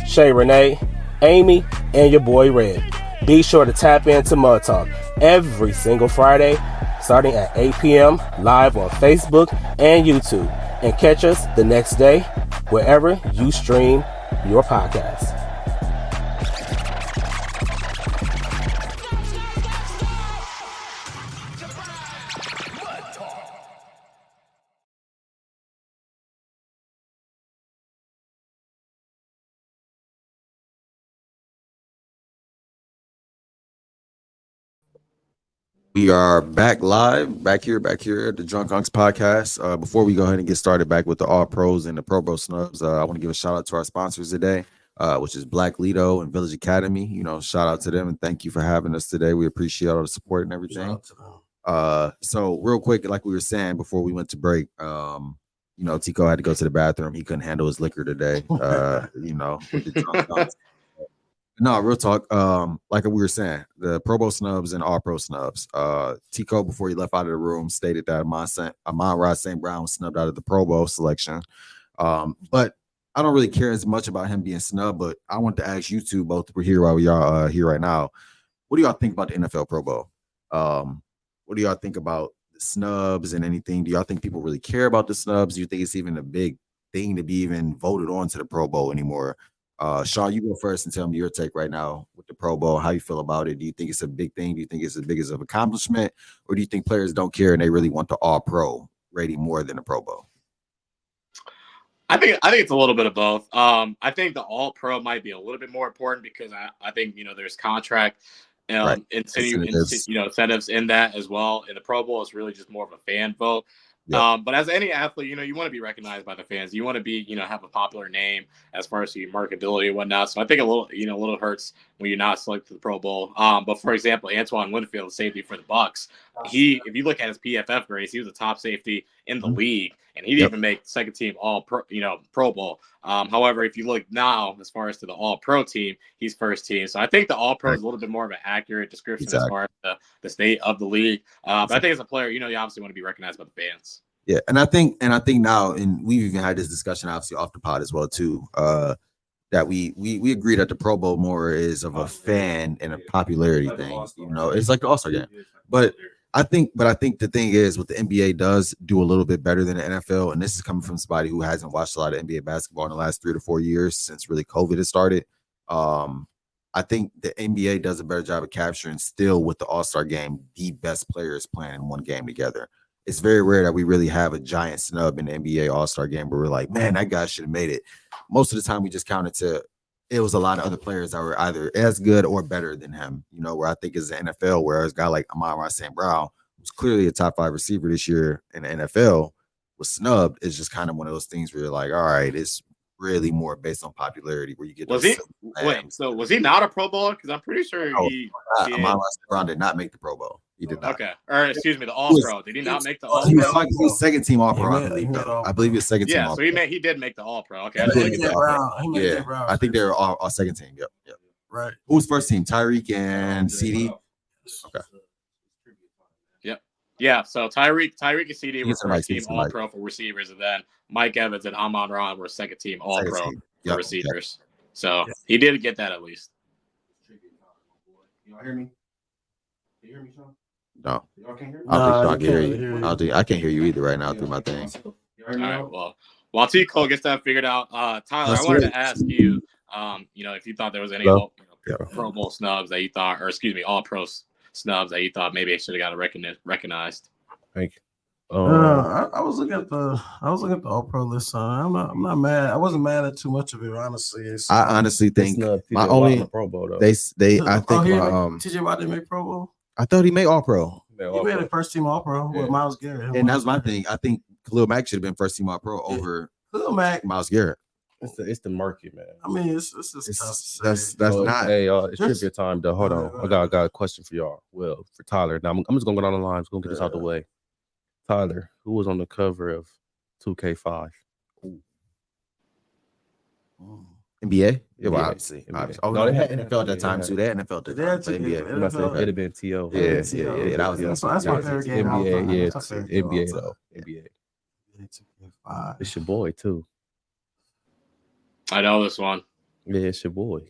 Speaker 6: Shay Renee, Amy, and your boy Red. Be sure to tap into Mud Talk every single Friday, starting at 8 p.m. live on Facebook and YouTube. And catch us the next day, wherever you stream your podcast.
Speaker 2: We are back live, back here at the Drunk Unks podcast. Before we go ahead and get started back with the All Pros and the Pro Bowl snubs, I want to give a shout out to our sponsors today, which is Black Lido and Village Academy. You know, shout out to them and thank you for having us today. We appreciate all the support and everything. So real quick, like we were saying before we went to break, you know, Tico had to go to the bathroom. He couldn't handle his liquor today. You know, with the Drunk Unks. No, real talk. Like we were saying, the Pro Bowl snubs and All Pro snubs. Tico, before he left out of the room, stated that Amon-Ra St. Brown was snubbed out of the Pro Bowl selection. But I don't really care as much about him being snubbed. But I want to ask you two, both we're here while we are here right now. What do y'all think about the NFL Pro Bowl? What do y'all think about the snubs and anything? Do y'all think people really care about the snubs? Do you think it's even a big thing to be even voted on to the Pro Bowl anymore? Sean, you go first and tell me your take right now with the Pro Bowl. How you feel about it? Do you think it's a big thing? Do you think it's as big as an accomplishment? Or do you think players don't care and they really want the All-Pro rating more than the Pro Bowl?
Speaker 4: I think it's a little bit of both. I think the All-Pro might be a little bit more important because I think, you know, there's contract incentives in that as well. In the Pro Bowl, it's really just more of a fan vote. Yep. But as any athlete, you know, you want to be recognized by the fans. You want to be, you know, have a popular name as far as your marketability and whatnot. So I think a little hurts when you're not selected for the Pro Bowl. But for example, Antoine Winfield, safety for the Bucs, if you look at his PFF grades, he was a top safety in the league, and he didn't even make second team Pro Bowl. However, if you look now as far as to the All Pro team, he's first team. So I think the All Pro is a little bit more of an accurate description as far as the state of the league. But I think as a player, you know, you obviously want to be recognized by the fans.
Speaker 2: Yeah, and I think now, and we've even had this discussion obviously off the pod as well too. That we agree that the Pro Bowl more is of a fan and a popularity thing. You know, it's like the All-Star game. But I think the thing is what the NBA does do a little bit better than the NFL, and this is coming from somebody who hasn't watched a lot of NBA basketball in the last 3 to 4 years since really COVID has started. I think the NBA does a better job of capturing still with the All-Star game the best players playing in one game together. It's very rare that we really have a giant snub in the NBA All-Star game where we're like, man, that guy should have made it. Most of the time we just count it to it was a lot of other players that were either as good or better than him, you know, where I think is the NFL, whereas a guy like Amon-Ra St. Brown, who's clearly a top 5 receiver this year in the NFL, was snubbed. It's just kind of one of those things where you're like, all right, it's really more based on popularity where you get
Speaker 4: was he not a Pro Bowler? Because I'm pretty sure
Speaker 2: Amon-Ra St. Brown did not make the Pro Bowl. He did not.
Speaker 4: Okay. Or excuse me, the All-Pro. Did he not make the All-Pro?
Speaker 2: He was second team All-Pro, I believe. I believe he was second team All-Pro.
Speaker 4: Yeah, so he did make the All-Pro. Okay.
Speaker 2: I think they were all second team. Yep.
Speaker 3: Right.
Speaker 2: Who was first team? Tyreek and CD? Okay.
Speaker 4: Yep. Yeah, so Tyreek and CD were first team All-Pro for receivers, and then Mike Evans and Amon-Ra were second team All-Pro for receivers. So he did get that at least.
Speaker 5: You all hear me? Can you hear me, Sean?
Speaker 2: No.
Speaker 5: Y'all can't hear me?
Speaker 2: I can hear you. I can't hear you either right now through my thing.
Speaker 4: All right. Well, while T. Cole gets that figured out, Tyler, I wanted to ask you, you know, if you thought there was any Pro Bowl snubs that you thought, or excuse me, All Pro snubs that you thought maybe it should have got recognized.
Speaker 5: Thank you.
Speaker 3: I was looking at the All Pro list. I'm not mad. I wasn't mad at too much of it, honestly.
Speaker 2: I honestly think my only
Speaker 5: Pro Bowl though.
Speaker 2: they I think
Speaker 3: TJ Watt didn't make Pro Bowl.
Speaker 2: I thought he made All Pro.
Speaker 3: He made a first team All Pro with Myles Garrett.
Speaker 2: And that's my thing. I think Khalil Mack should have been first team All Pro over
Speaker 3: Khalil Mack.
Speaker 2: Myles Garrett.
Speaker 6: It's the market, man.
Speaker 3: I mean, it's just tough to say.
Speaker 2: That's
Speaker 6: So,
Speaker 2: not.
Speaker 6: Hey, it's trivia time, though. Hold on.
Speaker 3: Right.
Speaker 6: I got a question for y'all. Well, for Tyler. Now, I'm just going to go down the line. I'm going to get this out the way. Tyler, who was on the cover of 2K5?
Speaker 2: NBA? Yeah, well,
Speaker 6: NBA.
Speaker 2: obviously.
Speaker 6: NBA.
Speaker 2: Oh,
Speaker 6: No,
Speaker 2: they
Speaker 6: they
Speaker 2: had
Speaker 6: had
Speaker 2: NFL at that time too. They had NFL at that
Speaker 3: They
Speaker 2: time.
Speaker 3: had
Speaker 2: for
Speaker 3: to-
Speaker 2: NBA.
Speaker 3: NFL.
Speaker 6: It'd have been T.O.
Speaker 2: Yeah, that was
Speaker 3: That's my favorite game. of all time.
Speaker 6: NBA, yeah.
Speaker 3: That's my favorite game of all
Speaker 6: NBA,
Speaker 3: time.
Speaker 6: though. NBA.
Speaker 3: 2K5.
Speaker 6: It's your boy, too.
Speaker 4: I know this one.
Speaker 6: Yeah, it's your boy.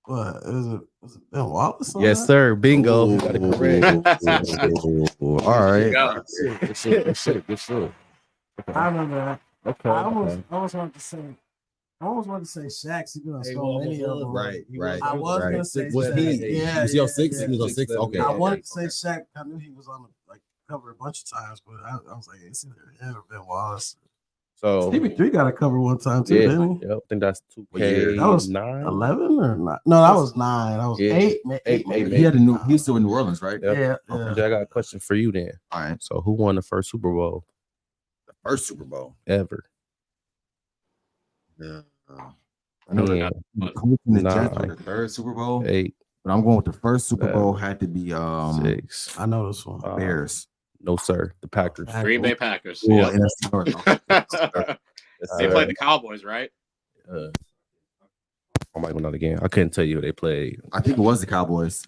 Speaker 3: What is it? Is it Ben Wallace? on
Speaker 6: Yes,
Speaker 3: that?
Speaker 6: sir. Bingo.
Speaker 2: Ooh.
Speaker 6: Got it correct.
Speaker 2: All right.
Speaker 4: Yeah.
Speaker 6: Good shit. Good shit.
Speaker 3: I remember that.
Speaker 6: Okay.
Speaker 3: I almost wanted to say Shaq. He been on so many of them.
Speaker 2: Right.
Speaker 3: I was gonna say
Speaker 2: Was
Speaker 3: Shaq.
Speaker 2: he?
Speaker 3: Yeah,
Speaker 2: Was he on 6?
Speaker 3: yeah.
Speaker 2: He was on 6. Okay.
Speaker 3: I wanted to say Shaq. I knew he was on the cover a bunch of times, but I was like, it's either him or Ben Wallace.
Speaker 6: So,
Speaker 3: Stevie 3 got a cover one time too,
Speaker 6: yeah.
Speaker 3: didn't he?
Speaker 6: Yep. I think that's
Speaker 2: What year?
Speaker 6: 2K9.
Speaker 3: That was 11 or not? No, that was 9. That was
Speaker 6: Yeah.
Speaker 3: 8.
Speaker 6: Eight,
Speaker 3: maybe.
Speaker 2: He had a new. He was still in New Orleans, right?
Speaker 6: Yep.
Speaker 3: Yeah.
Speaker 6: Okay, I got a question for you then.
Speaker 2: All right.
Speaker 6: So, who won the first Super Bowl
Speaker 2: First Super Bowl.
Speaker 6: ever?
Speaker 2: Yeah.
Speaker 4: I know
Speaker 6: Yeah.
Speaker 4: that.
Speaker 2: Coaching the
Speaker 6: Nah.
Speaker 2: Jets won the third Super Bowl,
Speaker 6: 8,
Speaker 2: but I'm going with the first Super
Speaker 6: 7,
Speaker 2: Bowl had to be
Speaker 6: 6.
Speaker 3: I know this one.
Speaker 2: Bears.
Speaker 6: No, sir. The Packers.
Speaker 4: Green Bay Packers.
Speaker 2: Ooh,
Speaker 4: Yeah.
Speaker 2: NFC North.
Speaker 4: They played the Cowboys, right?
Speaker 6: I might go down again. I couldn't tell you who they played.
Speaker 2: I think it was the Cowboys.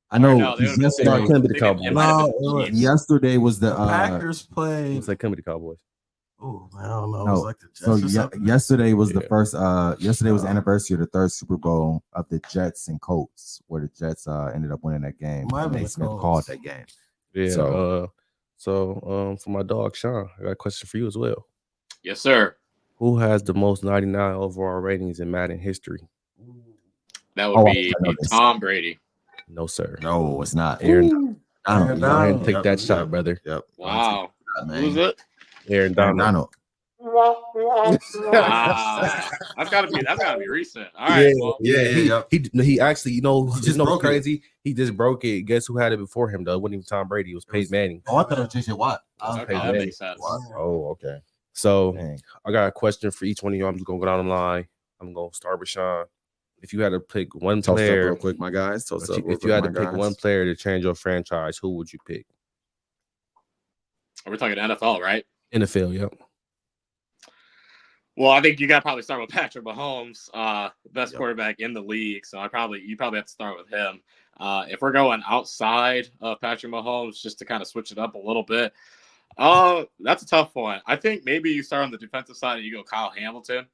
Speaker 2: I know.
Speaker 4: No, they would've been-
Speaker 2: yesterday,
Speaker 6: No, it couldn't be the Cowboys.
Speaker 4: It might have been
Speaker 3: No,
Speaker 4: the
Speaker 3: it
Speaker 4: Chiefs.
Speaker 2: yesterday was the
Speaker 3: Packers played.
Speaker 6: It's like come to the Cowboys.
Speaker 3: Oh, I don't know. It
Speaker 2: No,
Speaker 3: was like the Jets
Speaker 2: so
Speaker 3: or something.
Speaker 2: yesterday was the
Speaker 6: Yeah.
Speaker 2: first. Yesterday was the anniversary of the third Super Bowl of the Jets and Colts, where the Jets ended up winning that game.
Speaker 3: Might have
Speaker 2: And
Speaker 3: been
Speaker 2: they
Speaker 3: the
Speaker 2: Smith
Speaker 3: Colts.
Speaker 2: called that game.
Speaker 6: Yeah.
Speaker 2: So-
Speaker 6: For my dog Sean, I got a question for you as well.
Speaker 4: Yes, sir.
Speaker 6: Who has the most 99 overall ratings in Madden history?
Speaker 4: That would
Speaker 2: Oh,
Speaker 4: be
Speaker 2: I know this.
Speaker 4: Tom Brady.
Speaker 6: No, sir.
Speaker 2: No, it's not.
Speaker 6: Aaron,
Speaker 2: Donald.
Speaker 6: go ahead and
Speaker 3: Donald.
Speaker 6: take that shot, brother.
Speaker 2: Yep.
Speaker 4: Wow.
Speaker 2: Man.
Speaker 4: Who's it?
Speaker 6: Aaron
Speaker 2: Aaron
Speaker 6: Donald.
Speaker 2: Donald.
Speaker 4: That's gotta be recent. All right. Well,
Speaker 6: He actually,
Speaker 2: He just broke it.
Speaker 6: crazy. He just broke it. Guess who had it before him though? It wasn't even Tom Brady. It was Peyton Manning.
Speaker 2: Oh, I thought it was J.J. Watt.
Speaker 4: okay, that makes sense.
Speaker 2: Oh, okay.
Speaker 6: So
Speaker 2: Dang.
Speaker 6: I got a question for each one of you. I'm just gonna go down the line. I'm gonna start with Sean. If you had to pick one
Speaker 2: Toast up
Speaker 6: player,
Speaker 2: real quick, my guys. Toast up real
Speaker 6: if you
Speaker 2: quick,
Speaker 6: had to
Speaker 2: my
Speaker 6: pick
Speaker 2: guys.
Speaker 6: one player to change your franchise, who would you pick?
Speaker 4: We're talking NFL, right?
Speaker 6: NFL, yep.
Speaker 4: Well, I think you got to probably start with Patrick Mahomes, best quarterback in the league. So you probably have to start with him. If we're going outside of Patrick Mahomes, just to kind of switch it up a little bit, that's a tough one. I think maybe you start on the defensive side and you go Kyle Hamilton,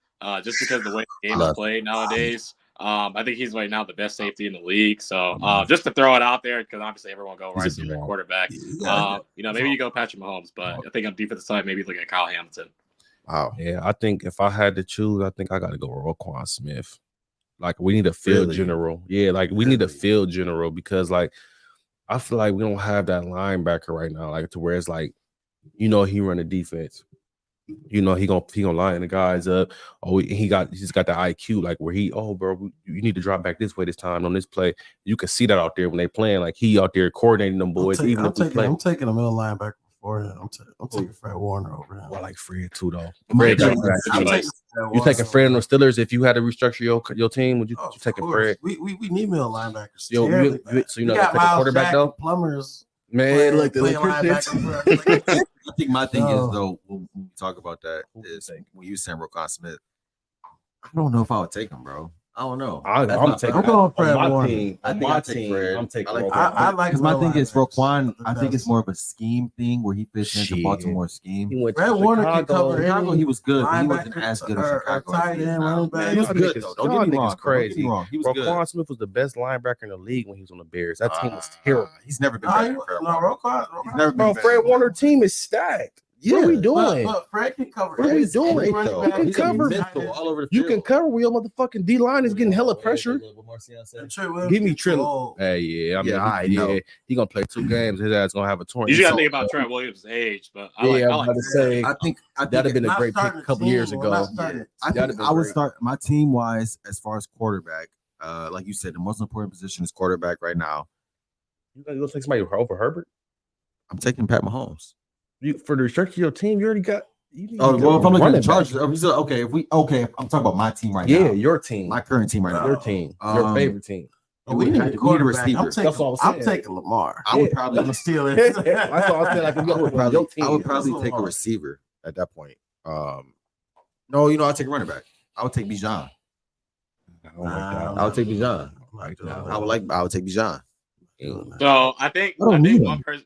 Speaker 4: just because the way the game is played nowadays. I think he's right now the best safety in the league. So just to throw it out there, because obviously everyone go right to their quarterback. Maybe you go Patrick Mahomes, but I think on the defensive side, maybe look at Kyle Hamilton.
Speaker 2: Wow.
Speaker 6: Yeah, I think if I had to choose, I think I got to go with Roquan Smith. Like we need a field
Speaker 2: Really?
Speaker 6: general. Yeah, like we need a field general because like I feel like we don't have that linebacker right now. Like to where it's like, he run the defense. He gonna line the guys up. Oh, he's got the IQ like where bro, you need to drop back this way this time on this play. You can see that out there when they playing. Like he out there coordinating them boys.
Speaker 3: I'm taking a middle linebacker before him. I'm taking Fred Warner over him.
Speaker 6: I like Fred too though.
Speaker 2: Fred,
Speaker 6: Fred,
Speaker 3: You
Speaker 6: you taking Fred on the Steelers? If you had to restructure your team, would you taking Fred?
Speaker 3: We need middle linebackers.
Speaker 6: So you're not gonna take a quarterback though?
Speaker 3: Plumbers.
Speaker 6: Man, look,
Speaker 3: playing linebacker.
Speaker 2: I think my thing
Speaker 3: No.
Speaker 2: is though when we talk about that is when you saying Roquan Smith, I don't know if I would take him, bro. I don't know.
Speaker 6: I'm taking
Speaker 3: going Fred
Speaker 6: on my
Speaker 3: Warner.
Speaker 6: team.
Speaker 2: I
Speaker 6: On
Speaker 2: think
Speaker 6: my
Speaker 2: I take
Speaker 6: team,
Speaker 2: Fred.
Speaker 6: I'm taking
Speaker 2: I like
Speaker 6: Roquan.
Speaker 3: I like
Speaker 2: because my
Speaker 3: middle
Speaker 2: thing is
Speaker 3: linebackers.
Speaker 2: Roquan. I think it's more of a scheme thing where he fits into
Speaker 6: Shit.
Speaker 2: Baltimore scheme.
Speaker 6: He went
Speaker 3: Fred
Speaker 6: to
Speaker 3: Warner can
Speaker 6: Chicago.
Speaker 3: cover
Speaker 2: Chicago, he was good, but he wasn't
Speaker 3: linebacker
Speaker 2: as good as
Speaker 3: or
Speaker 2: Chicago.
Speaker 3: tight end, running back.
Speaker 2: He was
Speaker 6: Y'all
Speaker 2: good
Speaker 6: niggas-
Speaker 2: though. Don't
Speaker 6: y'all
Speaker 2: get me
Speaker 6: niggas
Speaker 2: wrong. Don't get me
Speaker 6: crazy.
Speaker 2: wrong. He was good.
Speaker 6: Roquan Smith was the best linebacker in the league when he was on the Bears. That team was terrible.
Speaker 2: He's never been
Speaker 3: No,
Speaker 2: better than Fred Warner. He's
Speaker 3: Roquan.
Speaker 2: never been
Speaker 6: Bro,
Speaker 2: better
Speaker 6: Fred
Speaker 2: than
Speaker 6: Warner team is stacked. What are we doing?
Speaker 3: But Fred can cover.
Speaker 6: What are we
Speaker 3: every-
Speaker 6: doing?
Speaker 3: every
Speaker 2: Great,
Speaker 3: running
Speaker 2: though.
Speaker 3: back.
Speaker 6: He
Speaker 2: He's
Speaker 6: can cover.
Speaker 2: mental all over the
Speaker 6: You
Speaker 2: field.
Speaker 6: can cover where your motherfucking D line is getting hella pressure.
Speaker 3: Trey Williams
Speaker 6: Give me
Speaker 3: gets
Speaker 6: Trent.
Speaker 3: old.
Speaker 6: Hey, yeah, I mean,
Speaker 2: I know.
Speaker 6: he gonna play 2 games. His ass gonna have a torn.
Speaker 4: You just got to
Speaker 6: So-
Speaker 4: think about Trent Williams' age, but I
Speaker 6: Yeah,
Speaker 4: like
Speaker 6: I'm about to say
Speaker 2: I think
Speaker 6: that'd have been a
Speaker 3: Not
Speaker 6: great pick
Speaker 3: starting
Speaker 6: a couple
Speaker 3: team,
Speaker 6: years
Speaker 3: we're
Speaker 6: ago.
Speaker 3: not starting.
Speaker 2: I
Speaker 6: That'd
Speaker 2: think
Speaker 6: have
Speaker 2: I
Speaker 6: been
Speaker 2: would
Speaker 6: great.
Speaker 2: start my team wise as far as quarterback. Like you said, the most important position is quarterback right now.
Speaker 6: You gonna take somebody over Herbert?
Speaker 2: I'm taking Pat Mahomes.
Speaker 7: For the restriction of your team, you already got.
Speaker 2: Oh well, if I'm looking at the
Speaker 7: running back.
Speaker 2: Chargers, if I'm talking about my team right
Speaker 7: Yeah,
Speaker 2: now.
Speaker 7: your team,
Speaker 2: My current team right now.
Speaker 7: your team, your favorite team.
Speaker 3: We need a quarterback.
Speaker 2: receiver.
Speaker 7: That's what
Speaker 3: I'm taking Lamar.
Speaker 2: I would probably
Speaker 3: I'm steal it.
Speaker 7: That's what I was saying. Like, if
Speaker 2: I would
Speaker 7: your team.
Speaker 2: probably take a receiver at that point. No, I'll take a running back. I would take Bijan.
Speaker 7: Oh my God.
Speaker 2: I would take Bijan. I would take Bijan.
Speaker 4: So I think one person,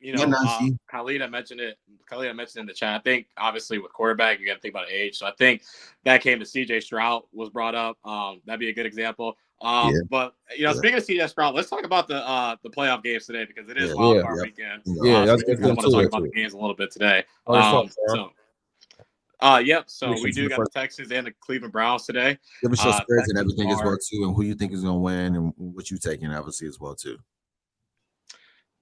Speaker 4: Khalid, I mentioned it. Khalid, I mentioned in the chat. I think obviously with quarterback, you got to think about age. So I think that came to CJ Stroud was brought up. That'd be a good example. But speaking of CJ Stroud, let's talk about the playoff games today because it is wild card weekend.
Speaker 7: Yeah,
Speaker 4: so we want to talk about the games a little bit today. So we do got the Texans and the Cleveland Browns today.
Speaker 2: Give us your spreads and everything as well too, and who you think is going to win and what you taking obviously as well too.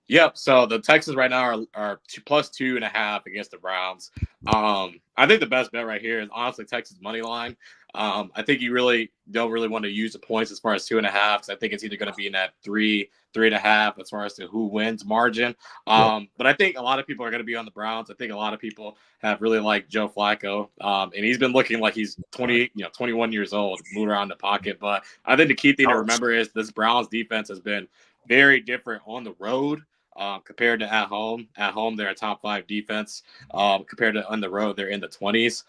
Speaker 4: Yep. So the Texans right now are +2.5 against the Browns. I think the best bet right here is honestly Texas money line. I think you really don't want to use the points as far as 2.5 because I think it's either going to be in that 3.5 as far as to who wins margin. But I think a lot of people are going to be on the Browns. I think a lot of people have really liked Joe Flacco, and he's been looking like he's 21 years old, moving around the pocket. But I think the key thing to remember is this Browns defense has been very different on the road. Compared to at home. At home, they're a top 5 defense. Compared to on the road, they're in the 20s.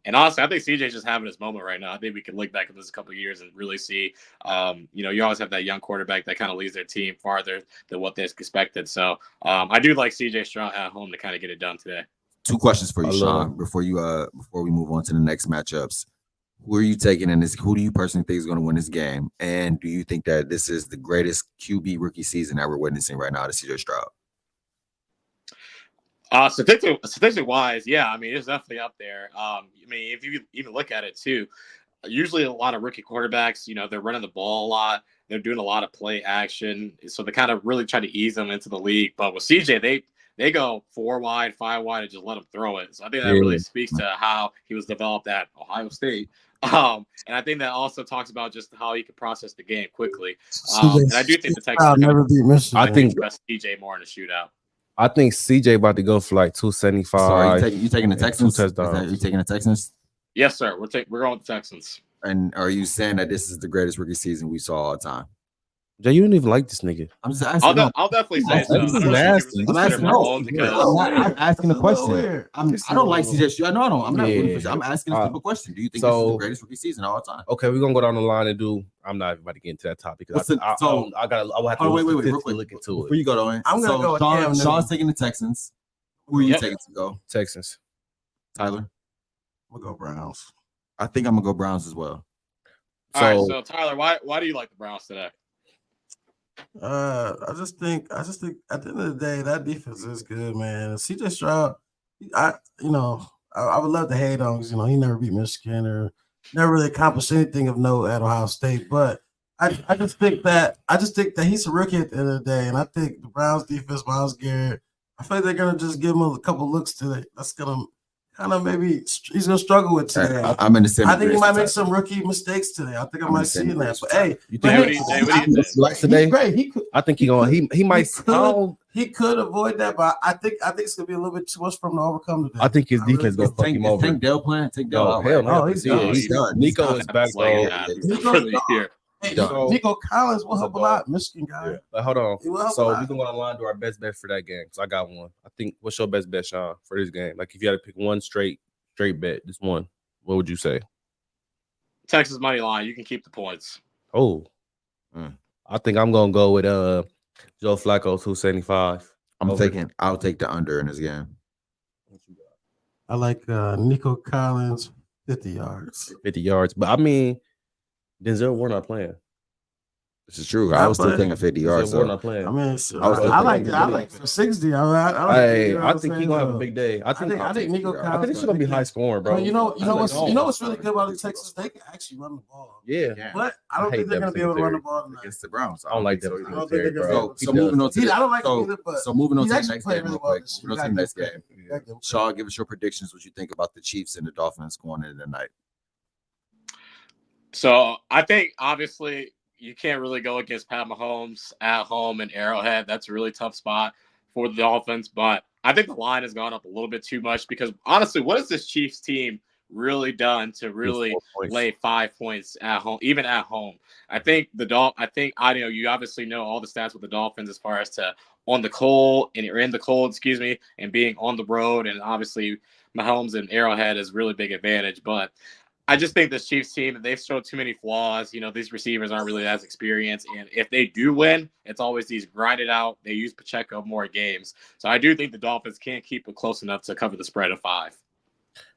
Speaker 4: And honestly, I think CJ's just having his moment right now. I think we can look back at this a couple of years and really see, you always have that young quarterback that kind of leads their team farther than what they expected. So I do like CJ Stroud at home to kind of get it done today.
Speaker 2: 2 questions for you, Sean, before we move on to the next matchups. Who are you taking in this? Who do you personally think is going to win this game? And do you think that this is the greatest QB rookie season that we're witnessing right now to CJ Stroud?
Speaker 4: Statistically wise, yeah, I mean, it's definitely up there. If you even look at it too, usually a lot of rookie quarterbacks, they're running the ball a lot. They're doing a lot of play action. So they kind of really try to ease them into the league. But with CJ, they go 4 wide, 5 wide, and just let him throw it. So I think that really speaks to how he was developed at Ohio State. And I think that also talks about just how he can process the game quickly. And I do think the Texans
Speaker 3: never beat Michigan.
Speaker 7: I think
Speaker 4: best CJ more in a shootout.
Speaker 7: I think CJ about to go for like 275.
Speaker 2: So are you taking the Texans?
Speaker 7: 2 touchdowns.
Speaker 2: Are you taking the Texans?
Speaker 4: Yes, sir. We're going with the Texans.
Speaker 2: And are you saying that this is the greatest rookie season we saw all time?
Speaker 7: Jay, you don't even like this nigga.
Speaker 2: I'm just asking.
Speaker 4: I'll definitely say so.
Speaker 2: I'm asking a question. I don't like CJ. I know I don't. I'm not. I'm asking a simple question. Do you think this is the greatest rookie season of all time?
Speaker 7: Okay, we're gonna go down the line and do. I'm not about to get into that topic because I will have to
Speaker 2: wait, real quick.
Speaker 7: Look into it.
Speaker 2: Before you go, though,
Speaker 3: I'm gonna go with Cam.
Speaker 2: Sean's taking the Texans. Who are you taking to go?
Speaker 7: Texans.
Speaker 2: Tyler.
Speaker 3: We'll go Browns.
Speaker 2: I think I'm gonna go Browns as well.
Speaker 4: All right, so Tyler, why do you like the Browns today?
Speaker 3: I just think at the end of the day, that defense is good, man. CJ Stroud, I would love to hate on because he never beat Michigan or never really accomplished anything of note at Ohio State. But I just think that he's a rookie at the end of the day, and I think the Browns defense, Myles Garrett, I feel like they're gonna just give him a couple looks today. That's gonna kind of maybe he's gonna struggle with today.
Speaker 2: I'm in the same.
Speaker 3: I think he might make some rookie mistakes today. I think I might see that. But hey,
Speaker 4: what do you think?
Speaker 7: Today?
Speaker 3: Great.
Speaker 7: I think he might.
Speaker 3: He could avoid that, but I think it's gonna be a little bit too much for him to overcome today.
Speaker 7: I think his defense gonna fuck him over.
Speaker 2: Tank Dell playing. Tank Dell.
Speaker 7: Oh hell no!
Speaker 3: He's done.
Speaker 7: Nico is back, bro.
Speaker 3: Nico Collins will help a lot. Michigan guy.
Speaker 7: Yeah. But hold on.
Speaker 3: So
Speaker 7: we're gonna go online to our best bet for that game. So I got one. I think. What's your best bet, Sean, for this game? Like if you had to pick one straight bet, just one. What would you say?
Speaker 4: Texas money line. You can keep the points.
Speaker 7: Oh, I think I'm gonna go with Joe Flacco 275.
Speaker 2: I'll take the under in this game.
Speaker 3: I like Nico Collins 50 yards.
Speaker 7: 50 yards, but I mean. Denzel Ward not playing.
Speaker 2: This is true. I was still thinking 50 yards.
Speaker 7: We're not playing.
Speaker 3: I mean, I like for 60. I
Speaker 7: think he's gonna have a big day. I think
Speaker 3: Nico Collins.
Speaker 7: I think this is gonna be high scoring, bro.
Speaker 3: You know what's really good about the Texans? They can actually run the ball.
Speaker 7: Yeah.
Speaker 3: But I don't think they're gonna be able to run the ball
Speaker 2: against the Browns.
Speaker 7: I don't like that.
Speaker 3: I don't think they're gonna.
Speaker 2: So moving on to
Speaker 3: I don't like it either. But
Speaker 2: so moving on to the
Speaker 3: actually
Speaker 2: next
Speaker 3: played
Speaker 2: game.
Speaker 3: really
Speaker 2: Real quick.
Speaker 3: well.
Speaker 2: Moving on to the next game. Shaw, give us your predictions. What you think about the Chiefs and the Dolphins going into the night?
Speaker 4: So I think obviously you can't really go against Pat Mahomes at home in Arrowhead. That's a really tough spot for the Dolphins, but I think the line has gone up a little bit too much because honestly, what has this Chiefs team really done to really lay 5 points at home, even at home? I think I know you obviously know all the stats with the Dolphins as far as to on the cold and in the cold, excuse me, and being on the road, and obviously Mahomes and Arrowhead is really big advantage, but I just think this Chiefs team, they've showed too many flaws. You know, these receivers aren't really as experienced. And if they do win, it's always these grinded out. They use Pacheco more games. So I do think the Dolphins can't keep it close enough to cover the spread of 5.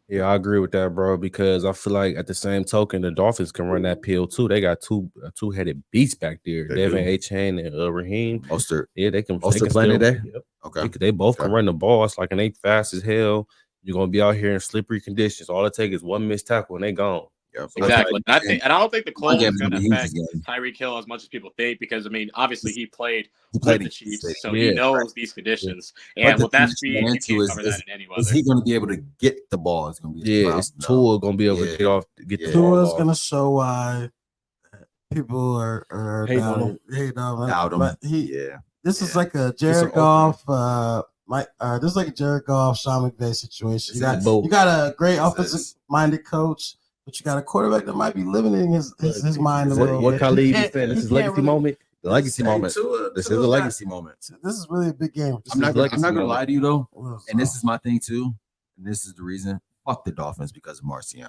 Speaker 7: Yeah, I agree with that, bro, because I feel like at the same token, the Dolphins can run that pill too. They got two-headed beasts back there, Devin Achane and Raheem
Speaker 2: Mostert.
Speaker 7: Yeah, they can
Speaker 2: Mostert playing today?
Speaker 7: Yep.
Speaker 2: Okay.
Speaker 7: They both can run the ball. It's like, and they fast as hell. You're gonna be out here in slippery conditions. All it takes is one missed tackle and they gone.
Speaker 2: Yep.
Speaker 4: So exactly. I don't think the cold is going to affect
Speaker 2: game.
Speaker 4: Tyreek Hill as much as people think because, I mean, obviously he played with the Chiefs, so he knows these conditions. Yeah. And with that speed, you can't cover that in any weather.
Speaker 2: Is he going to be able to get the ball? It's going to be
Speaker 7: it's Tua going to be able to get the ball.
Speaker 3: Tua's going to show why people are
Speaker 2: hate
Speaker 3: down
Speaker 2: him.
Speaker 3: But this is like a Jared Goff, this is like a Jared Goff, Sean McVay situation. You got a great offensive-minded coach, but you got a quarterback that might be limiting his mind a little bit.
Speaker 7: What Khalid is saying, this is legacy moment.
Speaker 2: The legacy moment. This is a legacy moment.
Speaker 3: This is really a big game.
Speaker 2: I'm not going to lie to you, though, and this is my thing, too, and this is the reason. Fuck the Dolphins because of Marcion.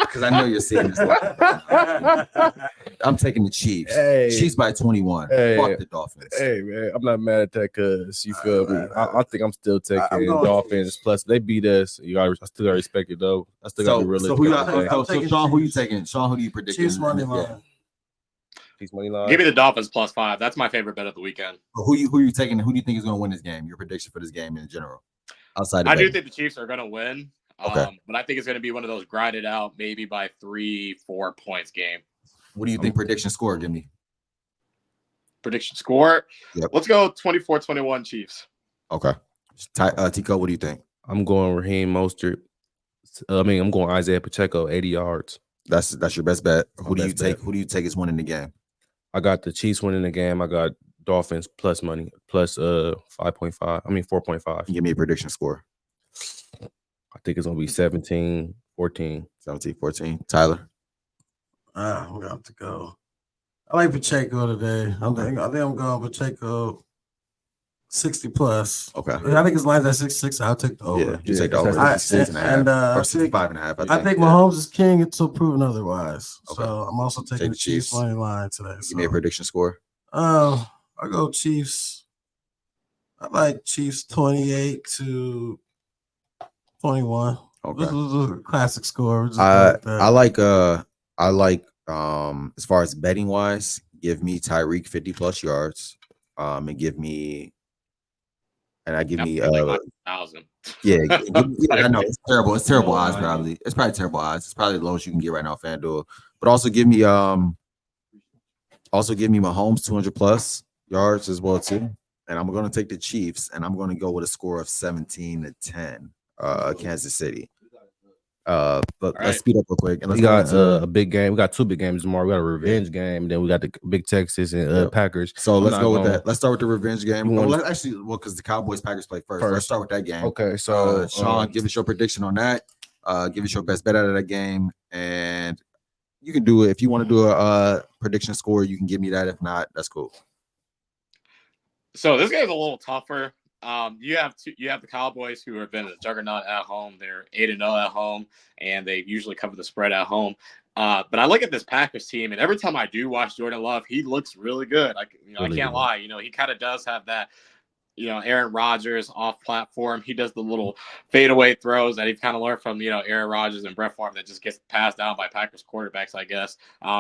Speaker 2: Because I know you're seeing this. I'm taking the Chiefs. Chiefs by 21. Fuck the Dolphins.
Speaker 7: Hey, man, I'm not mad at that because you feel me. I think I'm still taking Dolphins. Plus, they beat us. I still got to respect it, though. I still got to be realistic.
Speaker 2: So, Sean, who you taking? Sean, who do you predict?
Speaker 3: Chiefs money line.
Speaker 7: Chiefs money line.
Speaker 4: Give me the Dolphins +5. That's my favorite bet of the weekend.
Speaker 2: Who you taking? Who do you think is going to win this game? Your prediction for this game in general? Outside of
Speaker 4: I do think the Chiefs are going to win.
Speaker 2: Okay.
Speaker 4: But I think it's going to be one of those grinded out, maybe by 3-4 points game.
Speaker 2: What do you think prediction score? Give me.
Speaker 4: Prediction score?
Speaker 2: Yep.
Speaker 4: Let's go 24-21 Chiefs.
Speaker 2: Okay. Tico, what do you think?
Speaker 7: I'm going Raheem Mostert. I'm going Isaiah Pacheco, 80 yards.
Speaker 2: That's your best bet. Who do you take? Who do you take as winning the game?
Speaker 7: I got the Chiefs winning the game. I got Dolphins plus money, plus 4.5.
Speaker 2: Give me a prediction score.
Speaker 7: I think it's going to be 17-14.
Speaker 2: 17-14. Tyler?
Speaker 3: I'm going to have to go. I like Pacheco today. I think I'm going Pacheco 60+.
Speaker 2: Okay.
Speaker 3: I think his line's at 66. I'll take the over.
Speaker 2: Yeah, you take the over. 66.5 or 65.5.
Speaker 3: I think Mahomes is king until proven otherwise.
Speaker 2: Okay.
Speaker 3: So I'm also taking the Chiefs money line today.
Speaker 2: Give me a prediction score.
Speaker 3: I'll go Chiefs. I like Chiefs 28-21.
Speaker 2: Okay.
Speaker 3: This is a classic score.
Speaker 2: I like as far as betting wise, give me Tyreek 50+ yards. And give me
Speaker 4: 1,000.
Speaker 2: Yeah, I know it's terrible. It's terrible odds, probably. It's probably terrible odds. It's probably the lowest you can get right now, FanDuel. But also give me Mahomes 200+ yards as well too. And I'm going to take the Chiefs, and I'm going to go with a score of 17-10, Kansas City. But let's speed up real quick. And
Speaker 7: we got a big game. We got 2 big games tomorrow. We got a revenge game. Then we got the big Texas and Packers.
Speaker 2: So let's go with that. Let's start with the revenge game. Because the Cowboys Packers play first. Let's start with that game.
Speaker 7: Okay. So
Speaker 2: Sean, give us your prediction on that. Give us your best bet out of that game, and you can do it if you want to do a prediction score. You can give me that. If not, that's cool.
Speaker 4: So this game's a little tougher. You have the Cowboys who have been a juggernaut at home. They're 8-0 at home, and they usually cover the spread at home. But I look at this Packers team, and every time I do watch Jordan Love, he looks really good. I can't lie. He kind of does have that. Aaron Rodgers off platform. He does the little fadeaway throws that he kind of learned from, Aaron Rodgers and Brett Favre that just gets passed down by Packers quarterbacks, I guess.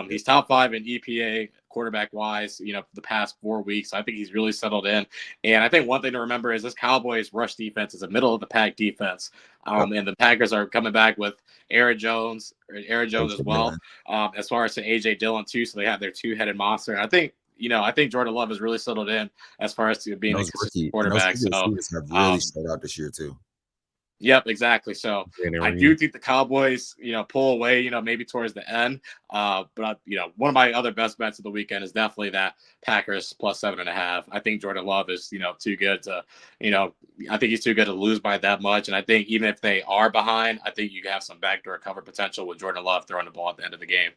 Speaker 4: He's top 5 in EPA quarterback wise, for the past 4 weeks. I think he's really settled in. And I think one thing to remember is this Cowboys rush defense is a middle of the pack defense. And the Packers are coming back with Aaron Jones as well. As far as to AJ Dillon too. So they have their 2-headed monster. I think Jordan Love has really settled in as far as to being a consistent quarterback. So
Speaker 2: have really stood out this year too.
Speaker 4: Yep, exactly. So I do think the Cowboys, pull away, maybe towards the end. But one of my other best bets of the weekend is definitely that Packers plus 7.5. I think Jordan Love is, too good to, I think he's too good to lose by that much. And I think even if they are behind, I think you have some backdoor cover potential with Jordan Love throwing the ball at the end of the game.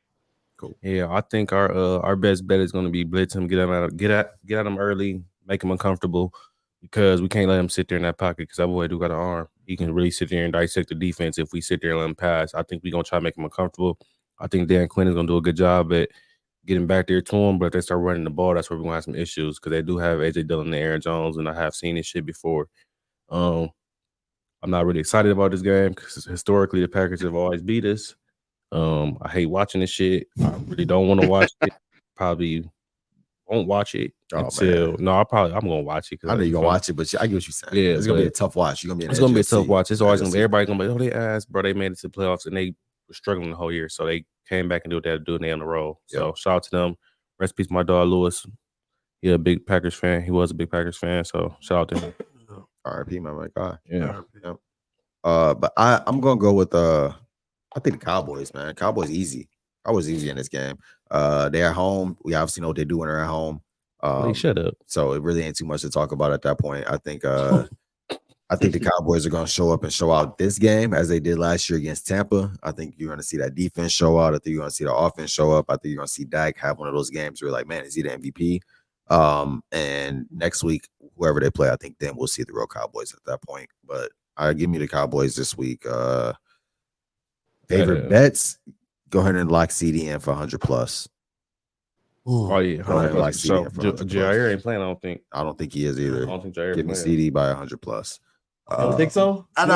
Speaker 7: Cool. Yeah, I think our best bet is going to be blitz him, get at him early, make him uncomfortable, because we can't let him sit there in that pocket because that boy do got an arm. He can really sit there and dissect the defense if we sit there and let him pass. I think we're going to try to make him uncomfortable. I think Dan Quinn is going to do a good job at getting back there to him, but if they start running the ball, that's where we're going to have some issues because they do have A.J. Dillon and Aaron Jones, and I have seen this shit before. I'm not really excited about this game because historically the Packers have always beat us. I hate watching this shit. I really don't want to watch it. Probably won't watch it until I'm gonna watch it.
Speaker 2: I know you're gonna watch it, but I get what you're saying.
Speaker 7: Yeah,
Speaker 2: it's gonna be a tough watch.
Speaker 7: It's gonna be a tough watch. It's always gonna be everybody gonna be, oh, they asked, bro. They made it to the playoffs and they were struggling the whole year, so they came back and do what they had to do and they on the roll. So shout out to them. Rest in peace, my dog Lewis. He a big Packers fan. He was a big Packers fan, so shout out to him.
Speaker 2: R.I.P. my God.
Speaker 7: Yeah.
Speaker 2: But I'm gonna go with I think the Cowboys, man. Cowboys easy. Cowboys easy in this game. They're at home. We obviously know what they do when they're at home.
Speaker 7: Shut up.
Speaker 2: So it really ain't too much to talk about at that point. I think the Cowboys are going to show up and show out this game as they did last year against Tampa. I think you're going to see that defense show out. I think you're going to see the offense show up. I think you're going to see Dak have one of those games where you're like, man, is he the MVP? And next week, whoever they play, I think then we'll see the real Cowboys at that point. But give me the Cowboys this week. Favorite bets? Go ahead and lock CD in for 100 plus.
Speaker 7: Oh yeah,
Speaker 2: like
Speaker 7: so Jair ain't playing. I don't think
Speaker 2: he is either.
Speaker 7: I don't think Jair.
Speaker 2: Give me CD by 100 plus.
Speaker 7: You don't think so?
Speaker 3: I know.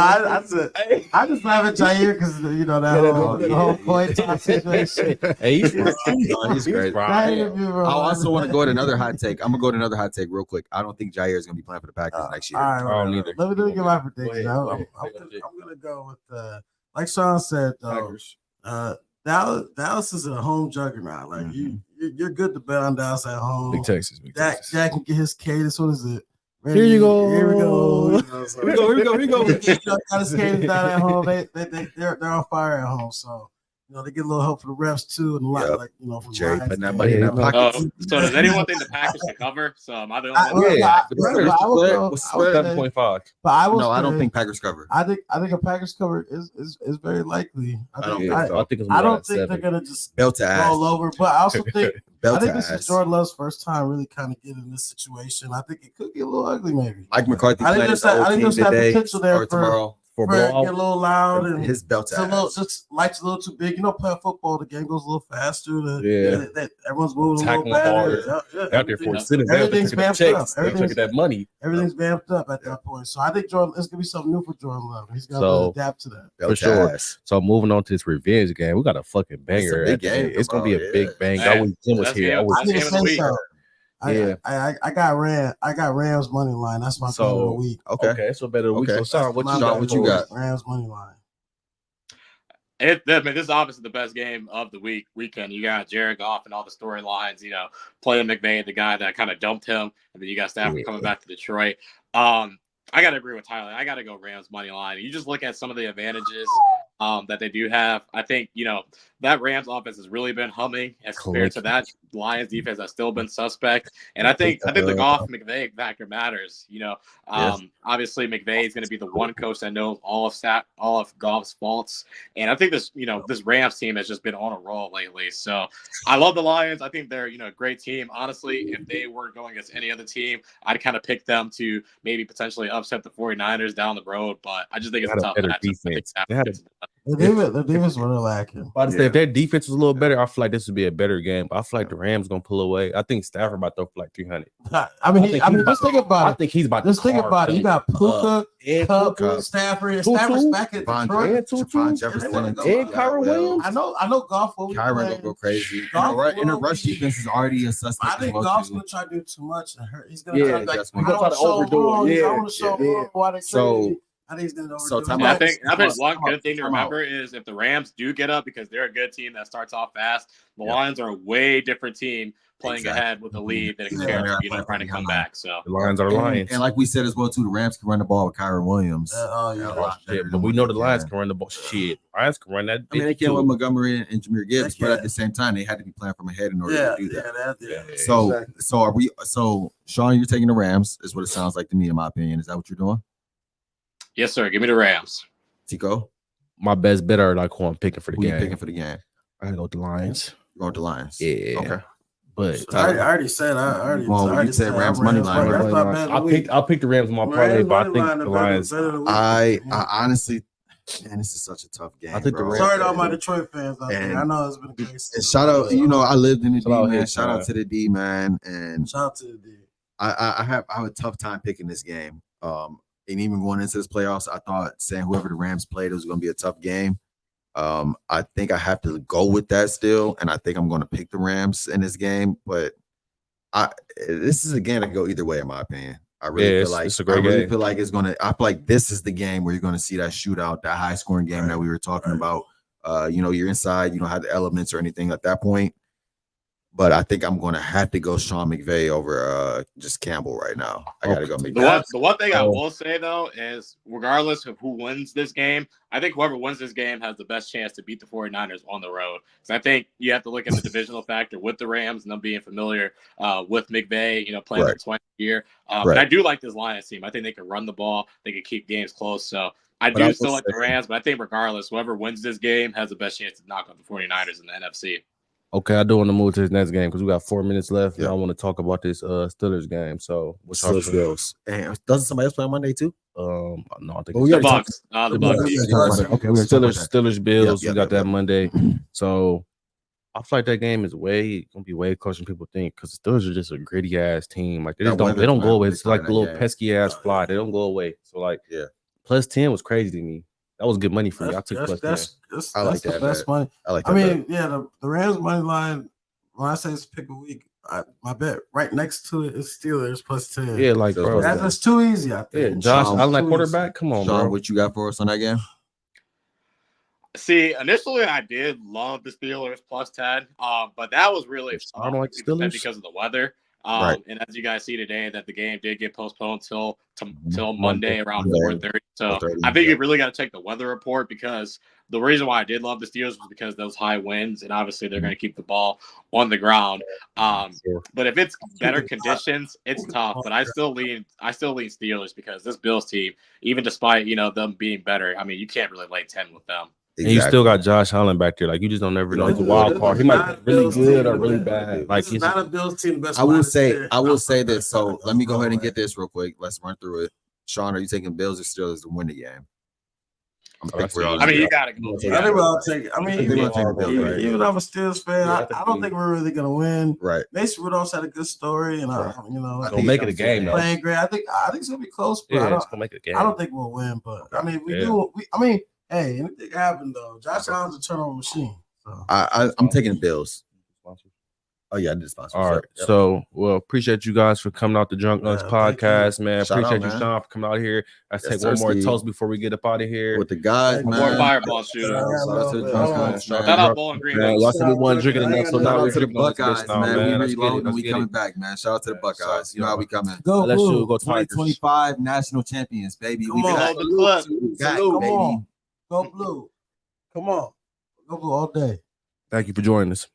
Speaker 3: I just laugh at Jair because the whole point situation.
Speaker 7: Hey,
Speaker 2: he's great. I also want to go to another hot take. I'm gonna go to another hot take real quick. I don't think Jair is gonna be playing for the Packers next year.
Speaker 3: All right, neither. Let me get my prediction. I'm gonna go with like Sean said, Dallas is a home juggernaut. Like you're good to bet on Dallas at home.
Speaker 7: Big Texas.
Speaker 3: Dak can get his cadence. What is it?
Speaker 7: Here we go.
Speaker 3: Here we go. Got his cadence down at home. They're on fire at home. So they get a little help from the refs too, and a lot from
Speaker 2: Jerry putting that money in that pocket.
Speaker 4: So does anyone think the Packers can cover? So am I the only one?
Speaker 7: 7.5.
Speaker 3: But
Speaker 2: I don't think Packers cover.
Speaker 3: I think a Packers cover is very likely. I
Speaker 7: don't think
Speaker 3: they're gonna just
Speaker 2: belt
Speaker 3: roll over. But I also think this is Jordan Love's first time really kind of getting in this situation. I think it could get a little ugly, maybe.
Speaker 2: Mike McCarthy.
Speaker 3: I think there's that potential there
Speaker 2: tomorrow.
Speaker 3: For get a little loud and
Speaker 2: his belt
Speaker 3: just lights a little too big. Playing football, the game goes a little faster. Everyone's moving a little better.
Speaker 7: Out there for
Speaker 3: everything's vamped up.
Speaker 7: Everything's that money.
Speaker 3: Everything's vamped up at that point. So I think it's gonna be something new for Jordan Love. He's gonna adapt to that
Speaker 7: for sure. So moving on to this revenge game, we got a fucking banger. It's gonna be a big bang. I wish Jim was here.
Speaker 3: I got Rams money line. That's my pick of the week.
Speaker 7: Okay, so better week. So Sean, what you got?
Speaker 3: Rams money line.
Speaker 4: This is obviously the best game of the weekend. You got Jared Goff and all the storylines. Playing McVay, the guy that kind of dumped him, and then you got Stafford coming back to Detroit. I got to agree with Tyler. I got to go Rams money line. You just look at some of the advantages that they do have. I think, that Rams offense has really been humming as compared to that Lions defense that's still been suspect. And I think the Goff McVay factor matters. Obviously McVay is going to be the one coach that knows all of Goff's faults. And I think this Rams team has just been on a roll lately. So I love the Lions. I think they're, a great team. Honestly, if they were going against any other team, I'd kind of pick them to maybe potentially upset the 49ers down the road. But I just think it's a tough
Speaker 7: defense.
Speaker 3: The defense were lacking.
Speaker 7: If their defense was a little better, I feel like this would be a better game. I feel like the Rams gonna pull away. I think Stafford about to throw for like 300.
Speaker 3: Just think about it.
Speaker 7: I think he's about.
Speaker 3: Just think about it. You got Puka, Kupp, Stafford, and Stafford's back at Detroit.
Speaker 2: And
Speaker 7: Kyron Williams.
Speaker 3: I know Goff will.
Speaker 2: Kyron gonna go crazy. In a rush defense is already a suspect.
Speaker 3: I think Goff's gonna try to do too much and hurt. He's gonna try to
Speaker 7: overdo it.
Speaker 3: I want to show why they crazy. I think he's gonna
Speaker 2: So
Speaker 3: overdo it.
Speaker 2: time
Speaker 4: And I
Speaker 2: out.
Speaker 4: think one
Speaker 2: Time out.
Speaker 4: good thing to
Speaker 2: Time out.
Speaker 4: remember is if the Rams do get up because they're a good team that starts off fast, the
Speaker 2: Yeah.
Speaker 4: Lions are a way different team playing
Speaker 2: Exactly.
Speaker 4: ahead with a lead than
Speaker 3: Yeah.
Speaker 4: compared to
Speaker 2: Yeah.
Speaker 4: trying to come back. So
Speaker 7: The Lions are the Lions.
Speaker 2: And like we said as well too, the Rams can run the ball with Kyron Williams.
Speaker 3: Oh yeah.
Speaker 2: a
Speaker 7: Oh,
Speaker 2: lot better
Speaker 7: shit,
Speaker 2: than
Speaker 7: but we
Speaker 2: what
Speaker 7: know
Speaker 2: they
Speaker 7: the Lions
Speaker 2: can.
Speaker 7: can run the ball. Shit, Lions can run that.
Speaker 2: I mean, they
Speaker 7: bitch
Speaker 2: can't with
Speaker 7: too.
Speaker 2: Montgomery and Jameer Gibbs,
Speaker 3: They
Speaker 2: but at
Speaker 3: can.
Speaker 2: the same time, they had to be playing from ahead in order
Speaker 3: Yeah,
Speaker 2: to do that.
Speaker 3: yeah.
Speaker 2: So,
Speaker 3: Exactly.
Speaker 2: so are we? So, Sean, you're taking the Rams, is what it sounds like to me, in my opinion. Is that what you're doing,
Speaker 4: yes, sir. Give me the Rams.
Speaker 2: Tico?
Speaker 7: My best bet are like who I'm picking for the
Speaker 2: Who you
Speaker 7: game.
Speaker 2: picking for the game?
Speaker 7: I gotta go with the Lions.
Speaker 2: You're going with the Lions.
Speaker 7: Yeah.
Speaker 2: Okay.
Speaker 7: But
Speaker 3: I already said.
Speaker 2: Well, you said Rams money line,
Speaker 3: That's
Speaker 2: right?
Speaker 3: not bad.
Speaker 7: I'll pick the Rams in my parlay, but I think the Lions.
Speaker 2: I honestly, man, this is such a tough game.
Speaker 7: I think the
Speaker 2: bro.
Speaker 7: Rams-
Speaker 3: Sorry to all my Detroit fans out there.
Speaker 2: And-
Speaker 3: I know it's been crazy.
Speaker 2: And shout out, I lived in the D,
Speaker 7: Shout out
Speaker 2: man.
Speaker 7: his
Speaker 2: Shout out
Speaker 7: time.
Speaker 2: to the D, man. And
Speaker 3: Shout out to the D.
Speaker 2: I have a tough time picking this game. And even going into this playoffs, I thought saying whoever the Rams played, it was going to be a tough game. I think I have to go with that still, and I think I'm going to pick the Rams in this game. But this is a game that can go either way, in my opinion. I really feel like
Speaker 7: it's a great
Speaker 2: I really
Speaker 7: game.
Speaker 2: feel like it's gonna. I feel like this is the game where you're going to see that shootout, that high scoring game that we were talking about. You're inside, you don't have the elements or anything at that point. But I think I'm going to have to go Sean McVay over just Campbell right now. I got to go McVay.
Speaker 4: The one thing I will say, though, is regardless of who wins this game, I think whoever wins this game has the best chance to beat the 49ers on the road. So I think you have to look at the divisional factor with the Rams and them being familiar with McVay, playing
Speaker 2: Right.
Speaker 4: their 20th year.
Speaker 2: Right.
Speaker 4: But I do like this Lions team. I think they can run the ball. They can keep games close. So I
Speaker 2: But
Speaker 4: do
Speaker 2: I will
Speaker 4: still like the
Speaker 2: say-
Speaker 4: Rams, but I think regardless, whoever wins this game has the best chance to knock out the 49ers in the NFC.
Speaker 7: Okay, I do want to move to this next game because we got 4 minutes left, and
Speaker 2: Yeah.
Speaker 7: I want to talk about this Steelers game. So, what's our
Speaker 2: Steelers Bills. And doesn't somebody else play on Monday too?
Speaker 7: no, I think
Speaker 2: Well, we
Speaker 7: it's
Speaker 2: already
Speaker 4: The Bucks. The Bucks.
Speaker 2: Bucks. Okay, we
Speaker 7: Steelers Bills.
Speaker 2: Yep,
Speaker 7: we got
Speaker 2: yep,
Speaker 7: that
Speaker 2: yep.
Speaker 7: Monday. So I feel like that game is gonna be way closer than people think because the Steelers are just a gritty ass team. Like they
Speaker 2: That
Speaker 7: just don't
Speaker 2: weather,
Speaker 7: they don't
Speaker 2: man,
Speaker 7: go away.
Speaker 2: they
Speaker 7: It's
Speaker 2: play
Speaker 7: like
Speaker 2: that
Speaker 7: the little
Speaker 2: game.
Speaker 7: pesky ass fly. They don't go away. So like
Speaker 2: Yeah.
Speaker 7: plus 10 was crazy to me. That was good money for me. I took plus 10.
Speaker 3: That's
Speaker 2: I like
Speaker 3: the
Speaker 2: that
Speaker 3: best
Speaker 2: bet.
Speaker 3: money.
Speaker 2: I like
Speaker 3: I
Speaker 2: that.
Speaker 3: mean, yeah, the Rams money line. When I say it's pick a week, my bet right next to it is Steelers plus 10.
Speaker 7: Yeah, like
Speaker 2: Those
Speaker 7: bro.
Speaker 2: was
Speaker 3: That's just too easy. I
Speaker 7: Yeah,
Speaker 3: think.
Speaker 7: Josh
Speaker 2: Sean,
Speaker 7: Allen, that
Speaker 3: too
Speaker 7: quarterback. Come on,
Speaker 2: Sean,
Speaker 7: bro.
Speaker 2: what you got for us on that game?
Speaker 4: See, initially I did love the Steelers plus 10, but that was really
Speaker 7: I don't like Steelers.
Speaker 4: because of the weather.
Speaker 2: Right.
Speaker 4: And as you guys see today, that the game did get postponed till Monday around
Speaker 2: Monday.
Speaker 4: 4:30. So
Speaker 2: 4:30,
Speaker 4: I think
Speaker 2: yeah.
Speaker 4: you really got to check the weather report because the reason why I did love the Steelers was because those high winds, and obviously they're going to keep the ball on the ground. But if it's better conditions, it's tough. But I still lean Steelers because this Bills team, even despite them being better, I mean you can't really lay 10 with them.
Speaker 7: And you still got Josh Allen back there. Like you just don't never know. He's a wild card. He might be really good or really bad. Like
Speaker 3: This is
Speaker 7: he's
Speaker 3: not a Bills team. Best
Speaker 2: I will
Speaker 3: wide
Speaker 2: say
Speaker 3: receiver.
Speaker 2: this. So let me go ahead and get this real quick. Let's run through it. Sean, are you taking Bills or Steelers to win the game?
Speaker 4: I mean, you got to go.
Speaker 3: I think we'll all take it. I mean,
Speaker 2: I think we'll take the Bills, right?
Speaker 3: even though I'm a Steelers fan,
Speaker 7: Yeah, I
Speaker 3: I
Speaker 7: think
Speaker 3: don't
Speaker 7: we-
Speaker 3: think we're really gonna win.
Speaker 2: Right.
Speaker 3: Mason Rudolph's had a good story, and
Speaker 2: Right.
Speaker 7: Don't make it a game though.
Speaker 3: playing great. I think it's gonna be close, but
Speaker 7: Yeah, it's gonna make it a game.
Speaker 3: I don't think we'll win. But I mean, hey, anything can happen though. Josh Allen's a turnover machine. So.
Speaker 2: I'm taking the Bills. Oh yeah, I did sponsor.
Speaker 7: All right.
Speaker 2: Yep.
Speaker 7: So, appreciate you guys for coming out the Drunk Nuts
Speaker 3: Yeah, thank
Speaker 7: podcast, man.
Speaker 2: Shout out,
Speaker 7: Appreciate you,
Speaker 2: man.
Speaker 7: Sean, for coming out here. Let's
Speaker 2: Yes,
Speaker 7: take one
Speaker 2: sir,
Speaker 7: more
Speaker 2: Steve.
Speaker 7: toast before we get up out of here.
Speaker 2: With the guys,
Speaker 3: More
Speaker 2: man.
Speaker 4: More fireball shooter.
Speaker 3: Yeah,
Speaker 2: Shout out to the
Speaker 3: man.
Speaker 2: drunk
Speaker 3: Hold on.
Speaker 2: guys,
Speaker 4: Shout
Speaker 2: man.
Speaker 4: out Bowling Green.
Speaker 7: Man, y'all said we weren't drinking enough, so
Speaker 2: Shout
Speaker 7: now
Speaker 2: out
Speaker 7: we're
Speaker 2: to the
Speaker 7: drinking on this
Speaker 2: Buckeyes,
Speaker 7: bitch now,
Speaker 2: man.
Speaker 7: man.
Speaker 2: We
Speaker 7: Let's get it.
Speaker 2: reloading.
Speaker 7: Let's
Speaker 2: We
Speaker 7: get
Speaker 2: coming
Speaker 7: it.
Speaker 2: back, man. Shout out to the Buckeyes. You know how we coming.
Speaker 3: Go
Speaker 7: Let's
Speaker 3: Blue.
Speaker 7: go Tigers.
Speaker 2: 2025 national champions, baby.
Speaker 3: Come
Speaker 2: We
Speaker 3: on.
Speaker 2: got
Speaker 4: Hold the clip.
Speaker 2: back,
Speaker 3: Come
Speaker 2: baby.
Speaker 3: on. Go Blue. Come on. Go Blue all day.
Speaker 7: Thank you for joining us.